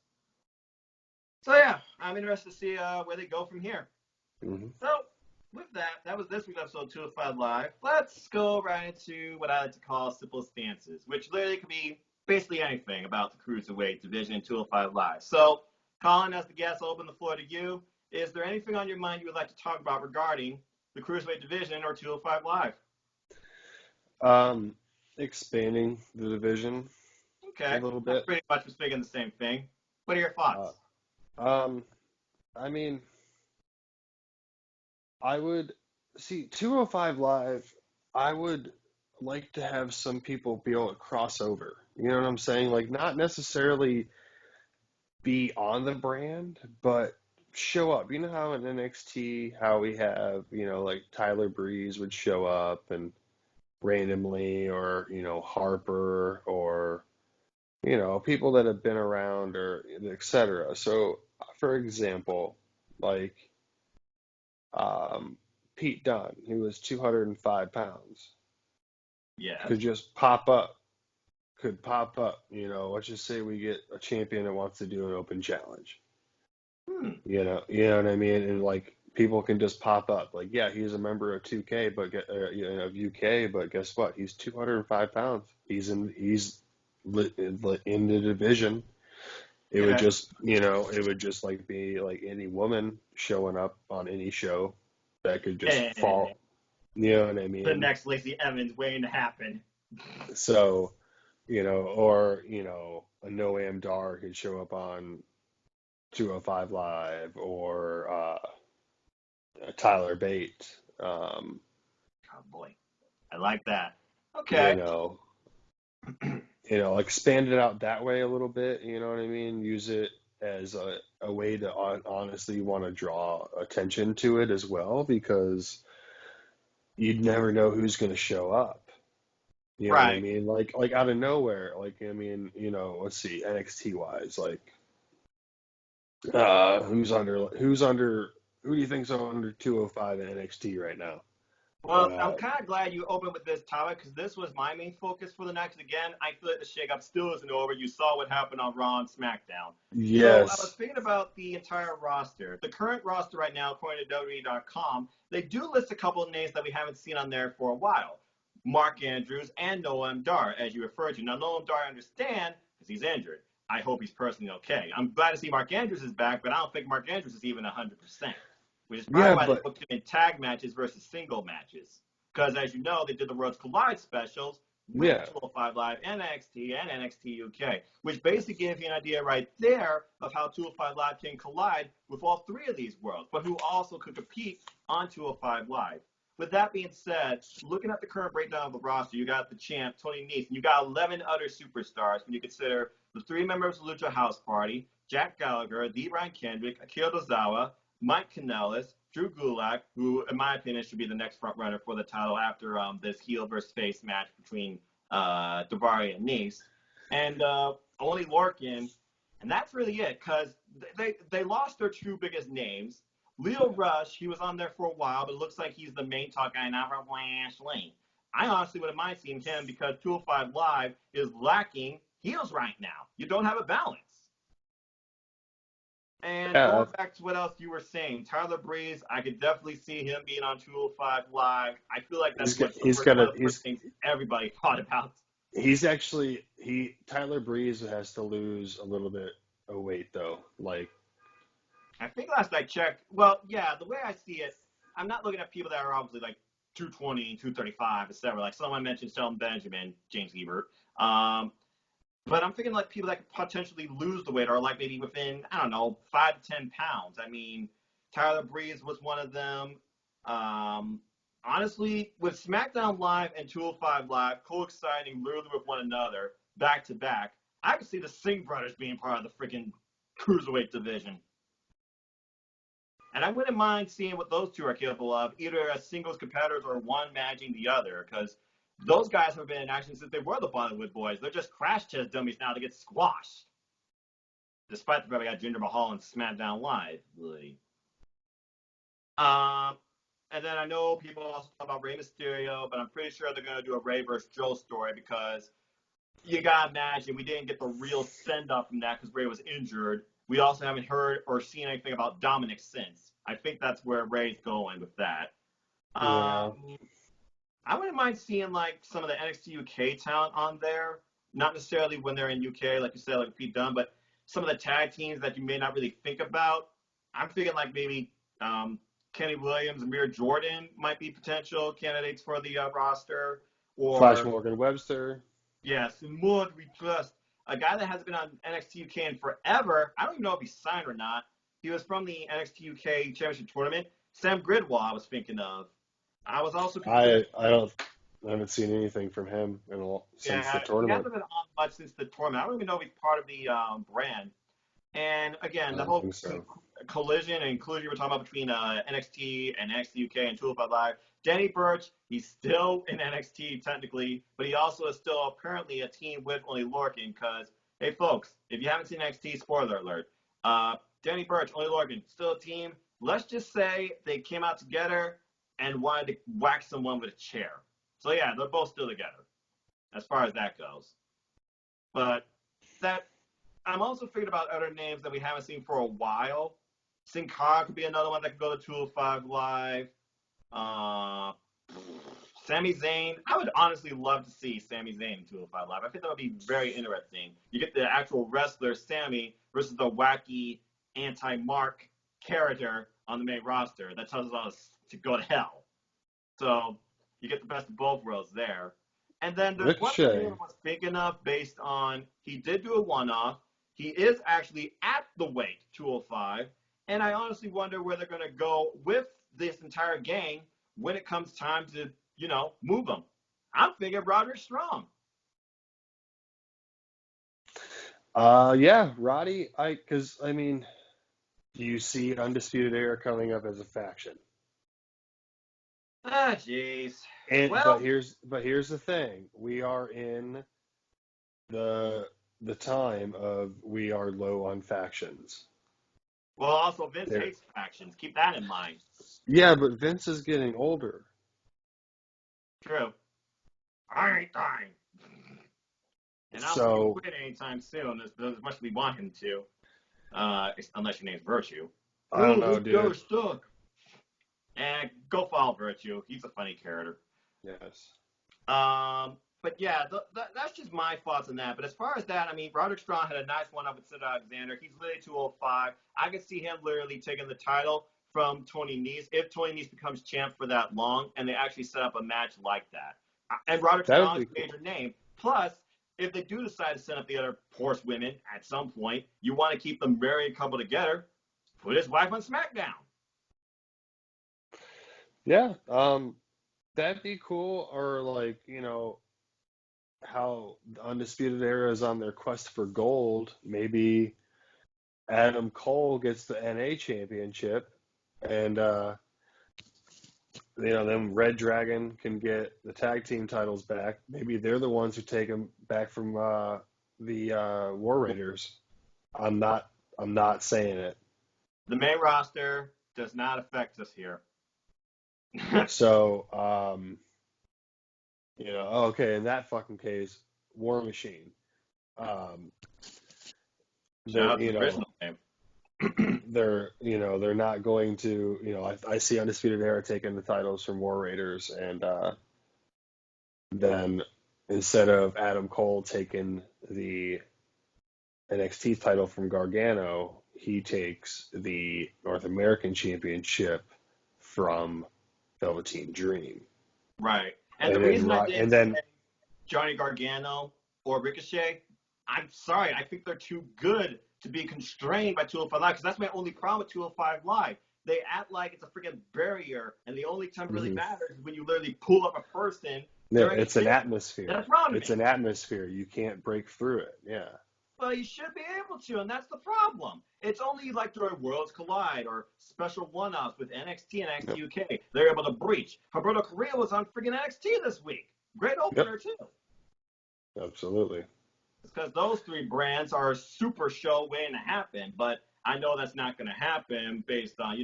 S1: So yeah, I'm interested to see where they go from here.
S2: hmm
S1: So with that, that was this week's episode 205 Live. Let's go right into what I like to call simple stances, which literally could be basically anything about the Cruiserweight division in 205 Live. So, Colin, as the guest, I'll open the floor to you. Is there anything on your mind you would like to talk about regarding the Cruiserweight division or 205 Live?
S2: Expanding the division a
S1: Okay,
S2: little
S1: I
S2: bit.
S1: pretty much was thinking the same thing. What are your
S2: Uh,
S1: thoughts?
S2: um, I mean, I would see 205 Live. I would like to have some people be able to cross over. You know what I'm saying? Like, not necessarily be on the brand, but show up. You know how in NXT, how we have, like Tyler Breeze would show up and randomly, or, Harper, or, people that have been around, or etc. So, for example, like um, Pete Dunne, who was 205 pounds,
S1: Yes.
S2: could just pop up, could pop up. Let's just say we get a champion that wants to do an open challenge.
S1: Hmm.
S2: You know what I mean? And like people can just pop up. Like, yeah, he's a member of 2K, of UK, but guess what? He's 205 pounds. In the division.
S1: Yeah.
S2: It would just like be like any woman showing up on any show that could just
S1: And
S2: fall. You know what I
S1: the
S2: mean?
S1: next Lacey Evans waiting to happen.
S2: So, or, a Noam Dar could show up on 205 Live, or Tyler Bate.
S1: Oh boy, I like that.
S2: You
S1: Okay.
S2: know, expand it out that way a little bit. You know what I mean? Use it as a way to honestly want to draw attention to it as well, because you'd never know who's going to show up. You know what I
S1: Right.
S2: mean? Like out of nowhere. Like, I mean, let's see, NXT wise, like who do you think's under 205 in NXT right now?
S1: Well, I'm
S2: Uh,
S1: kind of glad you opened with this topic because this was my main focus for the next. Again, I feel like the shakeup still isn't over. You saw what happened on Raw and SmackDown. So I was
S2: yes.
S1: thinking about the entire roster. The current roster right now, according to WWE.com, they do list a couple of names that we haven't seen on there for a while. Mark Andrews and Noam Dar, as you referred to. Now, Noam Dar, I understand because he's injured. I hope he's personally okay. I'm glad to see Mark Andrews is back, but I don't think Mark Andrews is even 100%, which is probably
S2: Yeah,
S1: why they
S2: but
S1: booked him in tag matches versus single matches. Because as you know, they did the Worlds Collide specials with
S2: yeah.
S1: 205 Live, NXT, and NXT UK, which basically gives you an idea right there of how 205 Live can collide with all three of these worlds, but who also could compete on 205 Live. With that being said, looking at the current breakdown of the roster, you got the champ, Tony Nese, and you got 11 other superstars when you consider the three members of Lucha House Party, Jack Gallagher, D. Brian Kendrick, Akira Tozawa, Mike Kanellis, Drew Gulak, who, in my opinion, should be the next front runner for the title after this heel versus face match between Daivari and Nese, and Only Lorcan, and that's really it because they lost their two biggest names. Leo Rush, he was on there for a while, but it looks like he's the main talk guy now for Lashley. I honestly wouldn't mind seeing him because 205 Live is lacking heels right now. You don't have a balance. And
S2: Yeah,
S1: going back to what else you were saying, Tyler Breeze, I could definitely see him being on 205 Live. I feel like that's what
S2: he's
S1: one
S2: gonna
S1: of the first things everybody thought about.
S2: he's actually he Tyler Breeze has to lose a little bit of weight though. Like,
S1: I think last I checked, well, yeah, the way I see it, I'm not looking at people that are obviously like 220, 235, etc. Like someone mentioned Shelton Benjamin, James Ebert. But I'm thinking like people that could potentially lose the weight are like maybe within, I don't know, 5 to 10 pounds. I mean, Tyler Breeze was one of them. Um, Honestly, with SmackDown Live and 205 Live coinciding literally with one another back to back, I could see the Singh brothers being part of the freaking cruiserweight division. And I wouldn't mind seeing what those two are capable of, either as singles competitors or one managing the other, because those guys have been in action since they were the Bollywood boys. They're just crash test dummies now to get squashed, despite the fact we got Jinder Mahal and SmackDown Live. Really. Um, and then I know people also talk about Rey Mysterio, but I'm pretty sure they're going to do a Rey versus Joe story because you got to imagine we didn't get the real send off from that because Rey was injured. We also haven't heard or seen anything about Dominic since. I think that's where Rey's going with that.
S2: yeah.
S1: I wouldn't mind seeing like some of the NXT UK talent on there. not necessarily when they're in UK, like you said, like Pete Dunne, but some of the tag teams that you may not really think about. I'm thinking like maybe Kenny Williams, Amir Jordan might be potential candidates for the roster,
S2: Flash
S1: or
S2: Morgan Webster.
S1: yes, more we trust. A guy that has been on NXT UK in forever. I don't even know if he's signed or not. He was from the NXT UK Championship Tournament. Sam Gridwell, I was thinking of. I was also considering.
S2: I haven't seen anything from him since the
S1: Yeah, he
S2: tournament.
S1: hasn't been on much since the tournament. I don't even know if he's part of the brand. And
S2: I
S1: again, the
S2: don't
S1: whole
S2: think so.
S1: collision and inclusion we're talking about between NXT and NXT UK and 205 Live. Danny Burch, he's still in NXT technically, but he also is still apparently a team with Only Lorcan because, hey folks, if you haven't seen NXT, spoiler alert, Danny Burch, Only Lorcan, still a team. Let's just say they came out together and wanted to whack someone with a chair. So yeah, they're both still together as far as that goes. But that I'm also thinking about other names that we haven't seen for a while. Sin Cara could be another one that could go to 205 Live. Sami Zayn. I would honestly love to see Sami Zayn in 205 Live. I think that would be very interesting. You get the actual wrestler, Sami, versus the wacky anti-Mark character on the main roster that tells us to go to hell. So you get the best of both worlds there. And then there's one thing I was thinking of based on he did do a one-off. He is actually at the weight 205, and I honestly wonder where they're going to go with this entire gang when it comes time to, move them. I'm thinking Roderick Strong.
S2: Yeah, Roddy. Do you see Undisputed Era coming up as a faction?
S1: Ah, jeez.
S2: But here's the thing: we are in the time of we are low on factions.
S1: Well, also Vince hates factions. Keep that in mind.
S2: Yeah, but Vince is getting older.
S1: True. I ain't dying. And I don't think he'll quit anytime soon, as much as we want him to. Unless your name's Virtue.
S2: I don't know, dude.
S1: Stuck. And go follow Virtue. He's a funny character.
S2: Yes.
S1: But yeah, that's just my thoughts on that. But as far as that, Roderick Strong had a nice one up with Sid Alexander. He's literally 205. I could see him literally taking the title from Tony Nese if Tony Nese becomes champ for that long, and they actually set up a match like that. And Roderick Strong's a major name. Plus, if they do decide to send up the other horsewomen at some point, you want to keep them married couple together, put his wife on SmackDown.
S2: Yeah, that'd be cool. Or how the Undisputed Era is on their quest for gold. Maybe Adam Cole gets the NA championship, and then Red Dragon can get the tag team titles back. Maybe they're the ones who take them back from the War Raiders. I'm not saying it.
S1: The main roster does not affect us here.
S2: So, okay, in that fucking case, War Machine. They're not going to, I see Undisputed Era taking the titles from War Raiders, and then instead of Adam Cole taking the NXT title from Gargano, he takes the North American Championship from Velveteen Dream.
S1: Right. And the reason I didn't say Johnny Gargano or Ricochet, I'm sorry, I think they're too good to be constrained by 205 Live, because that's my only problem with 205 Live. They act like it's a freaking barrier, and the only time it really matters is when you literally pull up a person.
S2: Yeah, it's an atmosphere.
S1: That's wrong.
S2: It's an atmosphere. You can't break through it. Yeah.
S1: Well, you should be able to, and that's the problem. It's only like during Worlds Collide or special one-offs with NXT and NXT UK. They're able to breach. Humberto Carrillo was on freaking NXT this week. Great opener, too.
S2: Absolutely.
S1: It's because those three brands are a super show waiting to happen, but I know that's not going to happen based on,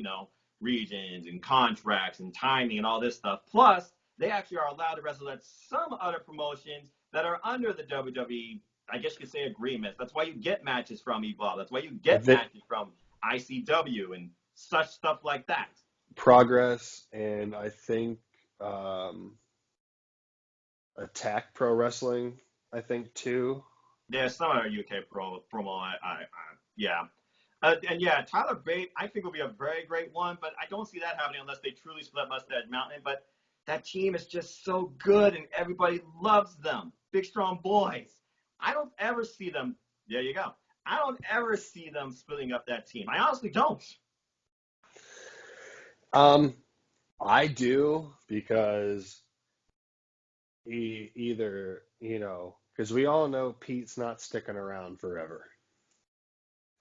S1: regions and contracts and timing and all this stuff. Plus, they actually are allowed to wrestle at some other promotions that are under the WWE, I guess you could say, agreements. That's why you get matches from Evolve. That's why you get matches from ICW and such stuff like that.
S2: Progress, and I think Attack Pro Wrestling I think, too.
S1: There's some other UK promo. Yeah. And yeah, Tyler Bate, I think will be a very great one, but I don't see that happening unless they truly split Mustache Mountain. But that team is just so good, and everybody loves them. Big, strong boys. I don't ever see them. There you go. I don't ever see them splitting up that team. I honestly don't.
S2: I do because either, because we all know Pete's not sticking around forever.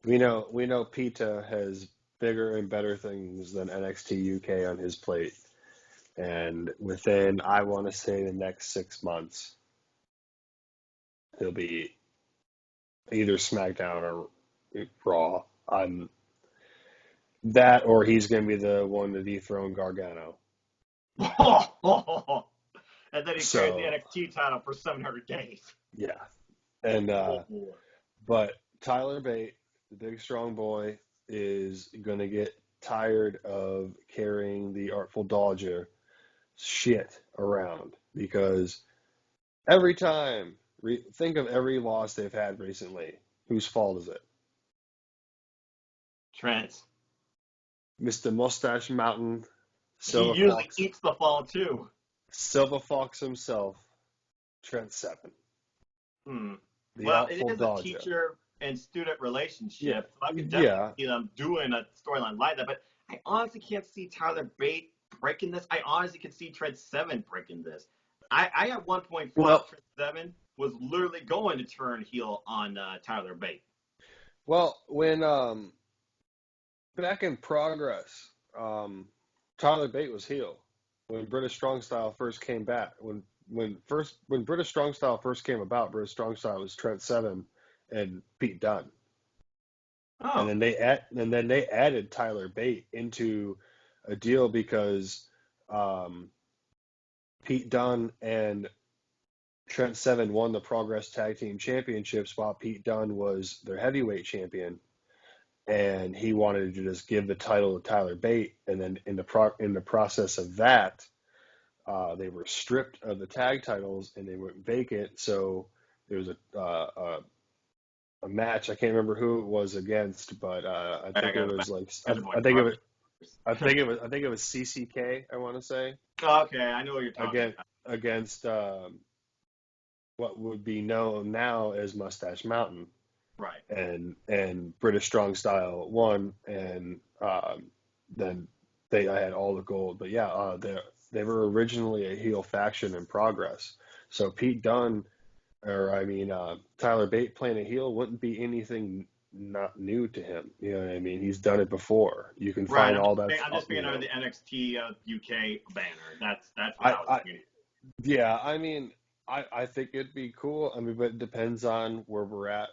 S2: We know Pete has bigger and better things than NXT UK on his plate. And within, I want to say, the next 6 months, he'll be either SmackDown or Raw. That, or he's going to be the one to dethrone Gargano.
S1: And then he carried the NXT title for 700 days.
S2: Yeah. And but Tyler Bate, the big strong boy, is going to get tired of carrying the Artful Dodger shit around, because every time, think of every loss they've had recently. Whose fault is it?
S1: Trent.
S2: Mr. Mustache Mountain.
S1: He usually eats the fall too.
S2: Silver Fox himself, Trent Seven.
S1: Well, it is a teacher and student relationship, so I can definitely see them doing a storyline like that. But I honestly can't see Tyler Bate breaking this. I honestly can see Trent Seven breaking this. I at one point thought Trent Seven was literally going to turn heel on Tyler Bate.
S2: Well, when back in Progress, Tyler Bate was heel. When British Strong Style first came back, when British Strong Style first came about, British Strong Style was Trent Seven and Pete Dunne.
S1: Oh.
S2: And then they added Tyler Bate into a deal because Pete Dunne and Trent Seven won the Progress Tag Team Championships while Pete Dunne was their heavyweight champion. And he wanted to just give the title to Tyler Bate, and then in the process of that, they were stripped of the tag titles and they went vacant. So there was a match. I can't remember who it was against, but I think it was CCK. I want to say.
S1: Oh, okay, I know what you're talking about.
S2: Against what would be known now as Mustache Mountain.
S1: Right.
S2: And British Strong Style won, and then I had all the gold. But yeah, they were originally a heel faction in Progress. So Pete Dunne, Tyler Bate playing a heel wouldn't be anything not new to him. You know what I mean? He's done it before. You can find all that.
S1: I'm just being under the NXT UK banner. That's what I was thinking.
S2: Yeah, I think it'd be cool. But it depends on where we're at.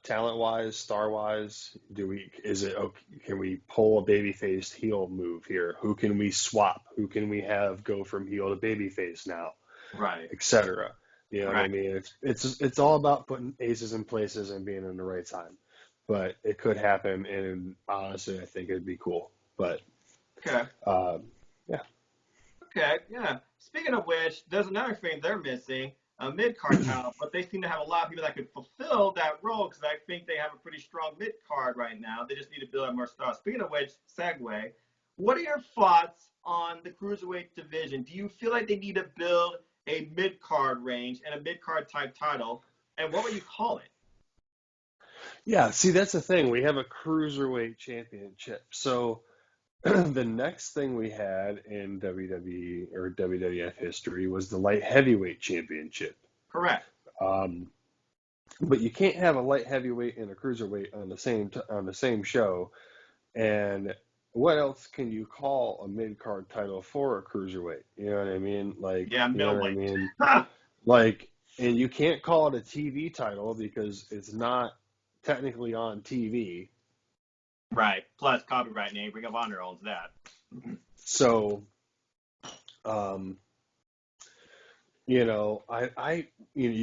S2: Talent-wise, star-wise, can we pull a babyface heel move here? Who can we swap? Who can we have go from heel to babyface now?
S1: Right.
S2: Etc. You know what I mean? It's all about putting aces in places and being in the right time. But it could happen, and honestly, I think it'd be cool. But
S1: okay.
S2: Yeah.
S1: Okay. Yeah. Speaking of which, there's another thing they're missing. A mid-card title, but they seem to have a lot of people that could fulfill that role, because I think they have a pretty strong mid-card right now. They just need to build up more stars. Speaking of which, segue, what are your thoughts on the Cruiserweight division? Do you feel like they need to build a mid-card range and a mid-card type title, and what would you call it?
S2: Yeah, see, that's the thing. We have a Cruiserweight championship. So the next thing we had in WWE or WWF history was the light heavyweight championship.
S1: Correct.
S2: But you can't have a light heavyweight and a cruiserweight on the same show. And what else can you call a mid card title for a cruiserweight? You know what I mean? And you can't call it a TV title because it's not technically on TV.
S1: Right. Plus copyright name, Ring of Honor owns that.
S2: So, you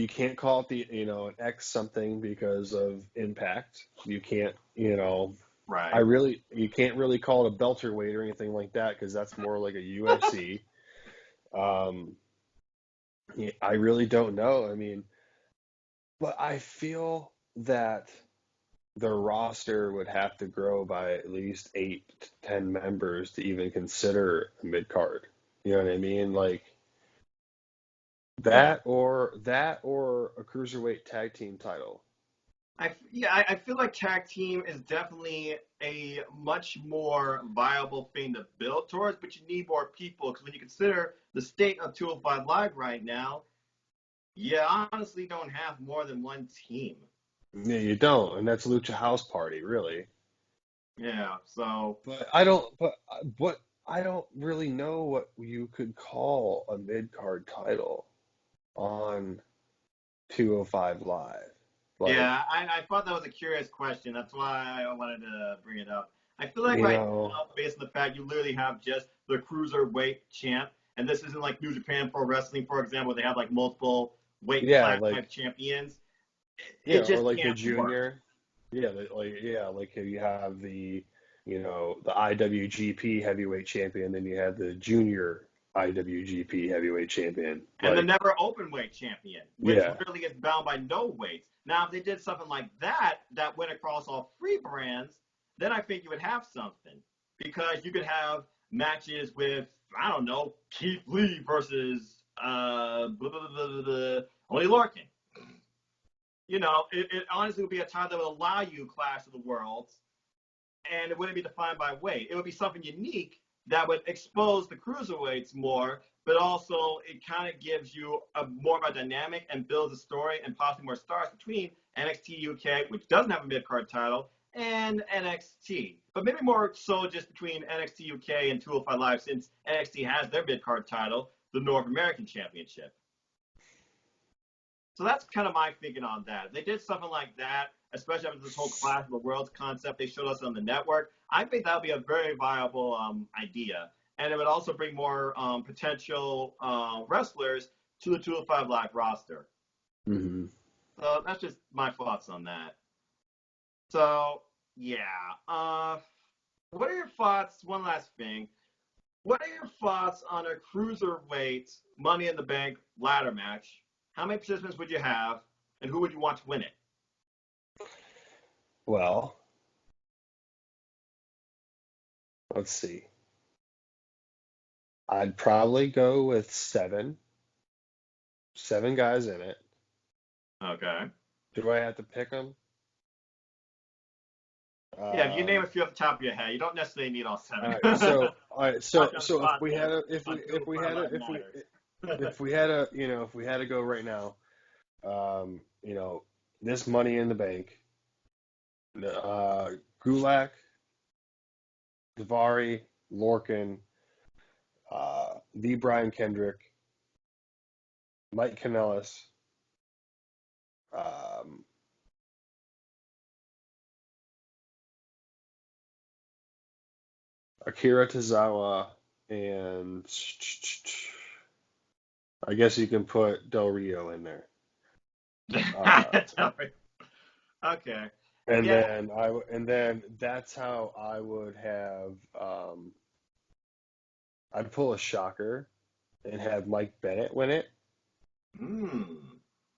S2: can't call it an X something because of Impact. You can't,
S1: right.
S2: You can't really call it a welterweight or anything like that because that's more like a UFC. I really don't know. But I feel that the roster would have to grow by at least 8 to 10 members to even consider a mid card. You know what I mean? Like
S1: Yeah.
S2: that or a cruiserweight tag team title.
S1: I feel like tag team is definitely a much more viable thing to build towards, but you need more people because when you consider the state of 205 Live right now, you honestly don't have more than one team.
S2: Yeah, you don't, and that's Lucha House Party, really.
S1: Yeah, so
S2: But I don't. But what I don't really know what you could call a mid card title on 205 Live. Like,
S1: yeah, I thought that was a curious question. That's why I wanted to bring it up. I feel like
S2: you
S1: right
S2: know,
S1: now, based on the fact you literally have just the cruiserweight champ, and this isn't like New Japan Pro Wrestling, for example, where they have like multiple weight
S2: yeah,
S1: class
S2: like
S1: type champions.
S2: yeah,
S1: It
S2: or
S1: just
S2: like the
S1: can't work.
S2: junior. Yeah, like you have the IWGP heavyweight champion, then you have the junior IWGP heavyweight champion.
S1: And the
S2: Like,
S1: never open weight champion, which
S2: yeah,
S1: literally is bound by no weights. Now, if they did something like that, that went across all three brands, then I think you would have something because you could have matches with, I don't know, Keith Lee versus Only Lorcan. It honestly would be a time that would allow you Clash of the Worlds, and it wouldn't be defined by weight. It would be something unique that would expose the cruiserweights more, but also it kind of gives you a more of a dynamic and builds a story and possibly more stars between NXT UK, which doesn't have a mid card title, and NXT. But maybe more so just between NXT UK and 205 Live, since NXT has their mid card title, the North American Championship. So that's kind of my thinking on that. If they did something like that, especially after this whole Clash of the Worlds concept they showed us on the network, I think that would be a very viable idea. And it would also bring more potential wrestlers to the 205 Live roster.
S2: hmm
S1: So that's just my thoughts on that. So, yeah. What are your thoughts? One last thing. What are your thoughts on a cruiserweight Money in the Bank ladder match? How many participants would you have, and who would you want to win it?
S2: well, let's see. I'd probably go with seven guys in it.
S1: Okay.
S2: Do I have to pick them?
S1: Yeah, if you name
S2: Um,
S1: a few off the top of your head, you don't necessarily need all
S2: all
S1: seven.
S2: right, so all right,
S1: Not
S2: so
S1: on the
S2: so if
S1: spot
S2: we had
S1: there
S2: a
S1: on
S2: if we
S1: 205
S2: had a
S1: Live Matters.
S2: if we had a if we had to go right now, this Money in the Bank, Gulak, Davari, Lorcan, the Brian Kendrick, Mike Kanellis, um, Akira Tozawa, and I guess you can put Del Rio in there. Uh,
S1: Okay.
S2: and
S1: Yeah.
S2: then that's how I would have. I'd pull a shocker and have Mike Bennett win it,
S1: Hmm.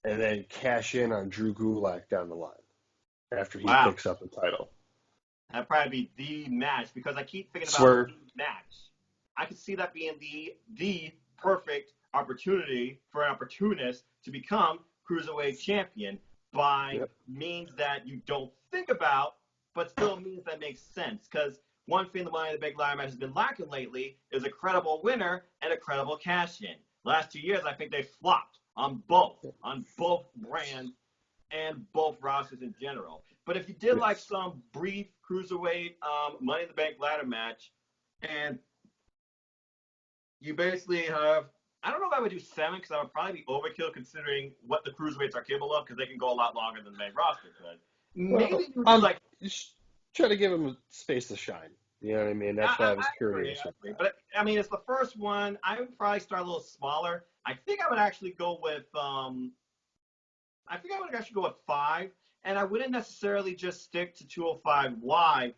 S2: and then cash in on Drew Gulak down the line after he
S1: Wow.
S2: picks up the title.
S1: That'd probably be the match because I keep thinking about
S2: Swerve.
S1: the match. I could see that being the perfect opportunity for an opportunist to become cruiserweight champion by
S2: Yep.
S1: means that you don't think about, but still means that makes sense. Because one thing the Money in the Big Ladder match has been lacking lately is a credible winner and a credible cash in. Last 2 years, I think they flopped on both brands and both rosters in general. But if you did like
S2: Yes.
S1: some brief cruiserweight Money in the Bank ladder match, and you basically have, I don't know if I would do seven because I would probably be overkill considering what the cruiserweights are capable of because they can go a lot longer than the main roster could. Maybe
S2: Well,
S1: you would do like,
S2: just try to give him space to shine. You know what I mean? That's why I was curious
S1: I
S2: with
S1: agree.
S2: that.
S1: But I mean, it's the first one. I would probably start a little smaller. I think I would actually go with five, and I wouldn't necessarily just stick to 205 Live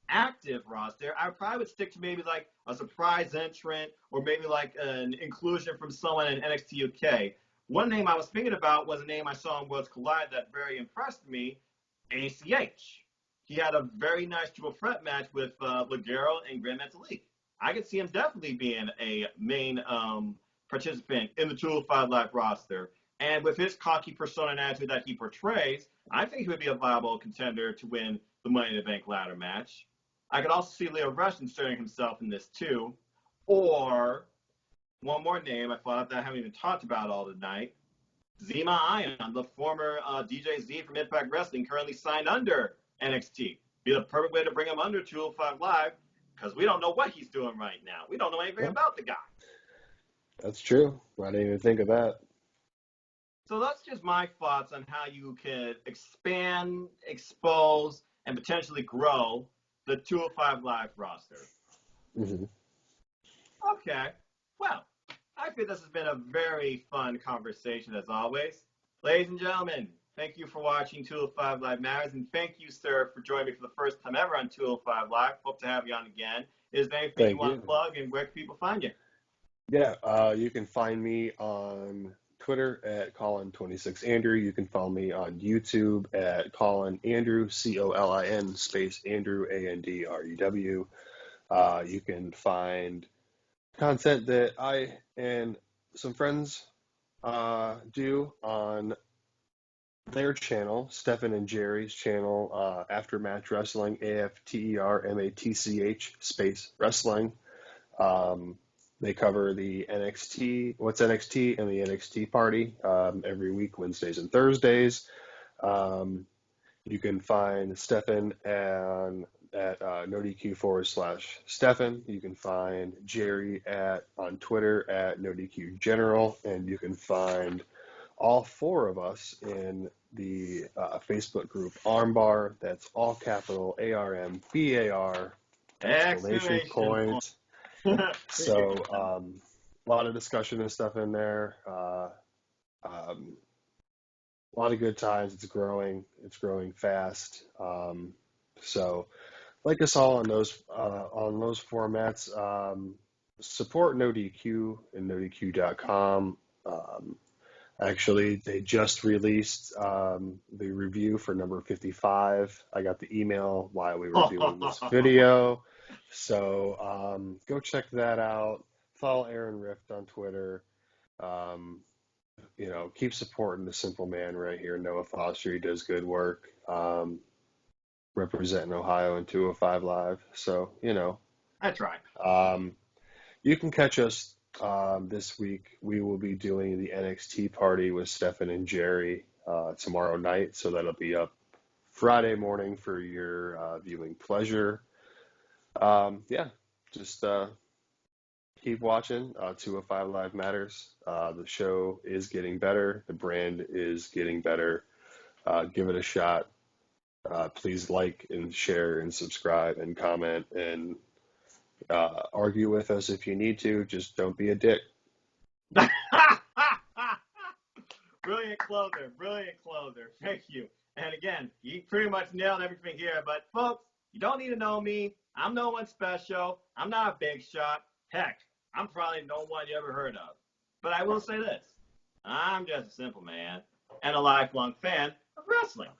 S1: active roster. I probably would stick to maybe like a surprise entrant or maybe like an inclusion from someone in NXT UK. One name I was thinking about was a name I saw in Worlds Collide that very impressed me, ACH. He had a very nice triple threat match with Ligero and Grand Metalik. I could see him definitely being a main participant in the 205 Live roster. And with his cocky persona and attitude that he portrays, I think he would be a viable contender to win the Money in the Bank ladder match. I could also see Leo Rush inserting himself in this too. Or one more name I thought that I haven't even talked about all tonight. Zema Ion, the former DJ Z from Impact Wrestling, currently signed under NXT. Be the perfect way to bring him under 205 Live because we don't know what he's doing right now. We don't know anything about the guy.
S2: That's true. I didn't even think of that.
S1: So that's just my thoughts on how you could expand, expose, and potentially grow the 205 Live roster.
S2: Mm-hmm.
S1: Okay. Well, I think this has been a very fun conversation as always. Ladies and gentlemen, thank you for watching 205 Live Matters, and thank you, sir, for joining me for the first time ever on 205 Live. Hope to have you on again. Is there anything you want to plug, and where can people find you?
S2: Yeah, you can find me on Twitter at Colin26Andrew. You can follow me on YouTube at Colin Andrew, COLIN space Andrew, ANDREW. You can find content that I and some friends do on their channel, Stefan and Jerry's channel, After Match Wrestling, AFTERMATCH space wrestling. They cover the NXT, what's NXT, and the NXT party every week, Wednesdays and Thursdays. You can find Stefan at NoDQ /Stefan. You can find Jerry on Twitter at NoDQGeneral, and you can find all four of us in the Facebook group Armbar. That's all capital ARMBAR, exclamation point. So a lot of discussion and stuff in there. A lot of good times. It's growing fast. So like us all on those formats. Support NoDQ and NoDQ.com. Actually, they just released the review for number 55. I got the email while we were doing this video. So go check that out. Follow Aaron Rift on Twitter. Keep supporting the simple man right here. Noah Foster, he does good work. Representing Ohio in 205 Live. So,
S1: That's right.
S2: You can catch us this week. We will be doing the NXT party with Stefan and Jerry tomorrow night. So that'll be up Friday morning for your viewing pleasure. Just keep watching. 205 Live Matters. The show is getting better. The brand is getting better. Give it a shot. Please like and share and subscribe and comment and argue with us if you need to. Just don't be a dick.
S1: Brilliant closer. Thank you. And again, you pretty much nailed everything here. But folks, you don't need to know me. I'm no one special. I'm not a big shot. Heck, I'm probably no one you ever heard of. But I will say this. I'm just a simple man and a lifelong fan of wrestling.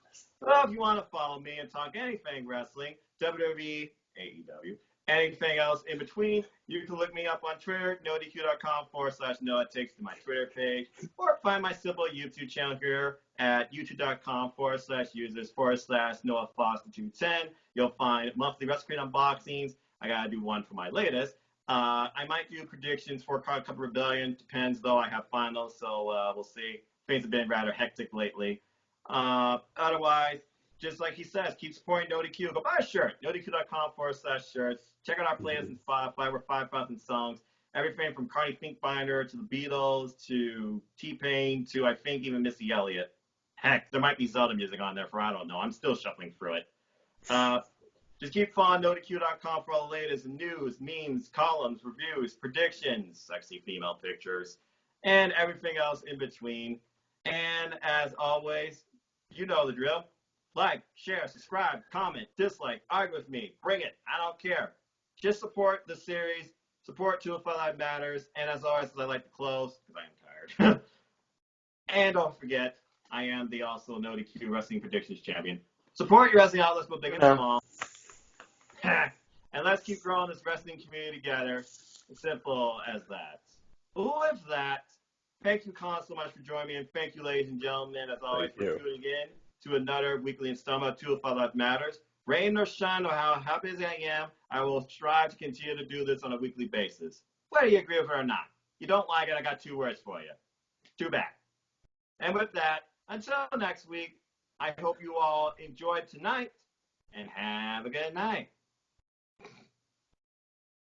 S1: So if you want to follow me and talk anything wrestling, WWE, AEW, anything else in between, you can look me up on Twitter, NoDQ.com/Noah takes to my Twitter page, or find my simple YouTube channel here at YouTube.com/users/Noah Foster 210. You'll find monthly wrestling unboxings. I gotta do one for my latest. I might do predictions for Card Cup Rebellion. Depends, though. I have finals, so we'll see. Things have been rather hectic lately. Otherwise, just like he says, keep supporting NoDQ. Go buy a shirt. NoDQ.com/shirts. Check out our playlist in Spotify. We're 5,000 songs. Everything from Carney Finkbinder to the Beatles to T-Pain to, I think, even Missy Elliott. Heck, there might be Zelda music on there for I don't know. I'm still shuffling through it. Just keep following NoDQ.com for all the latest news, memes, columns, reviews, predictions, sexy female pictures, and everything else in between. And as always, you know the drill. Like, share, subscribe, comment, dislike, argue with me. Bring it. I don't care. Just support the series. Support 205 Live Matters. And as always, I like to close because I am tired. And don't forget, I am the also NoDQ Wrestling Predictions Champion. Support your wrestling outlets, both big and small. And let's keep growing this wrestling community together. As simple as that. With that, thank you, Colin, so much for joining me. And thank you, ladies and gentlemen, as always, for tuning in to another weekly installment of Two of Life Matters. Rain or shine, or how busy I am, I will strive to continue to do this on a weekly basis. Whether you agree with it or not. You don't like it, I got 2 words for you. Too bad. And with that, until next week, I hope you all enjoyed tonight and have a good night.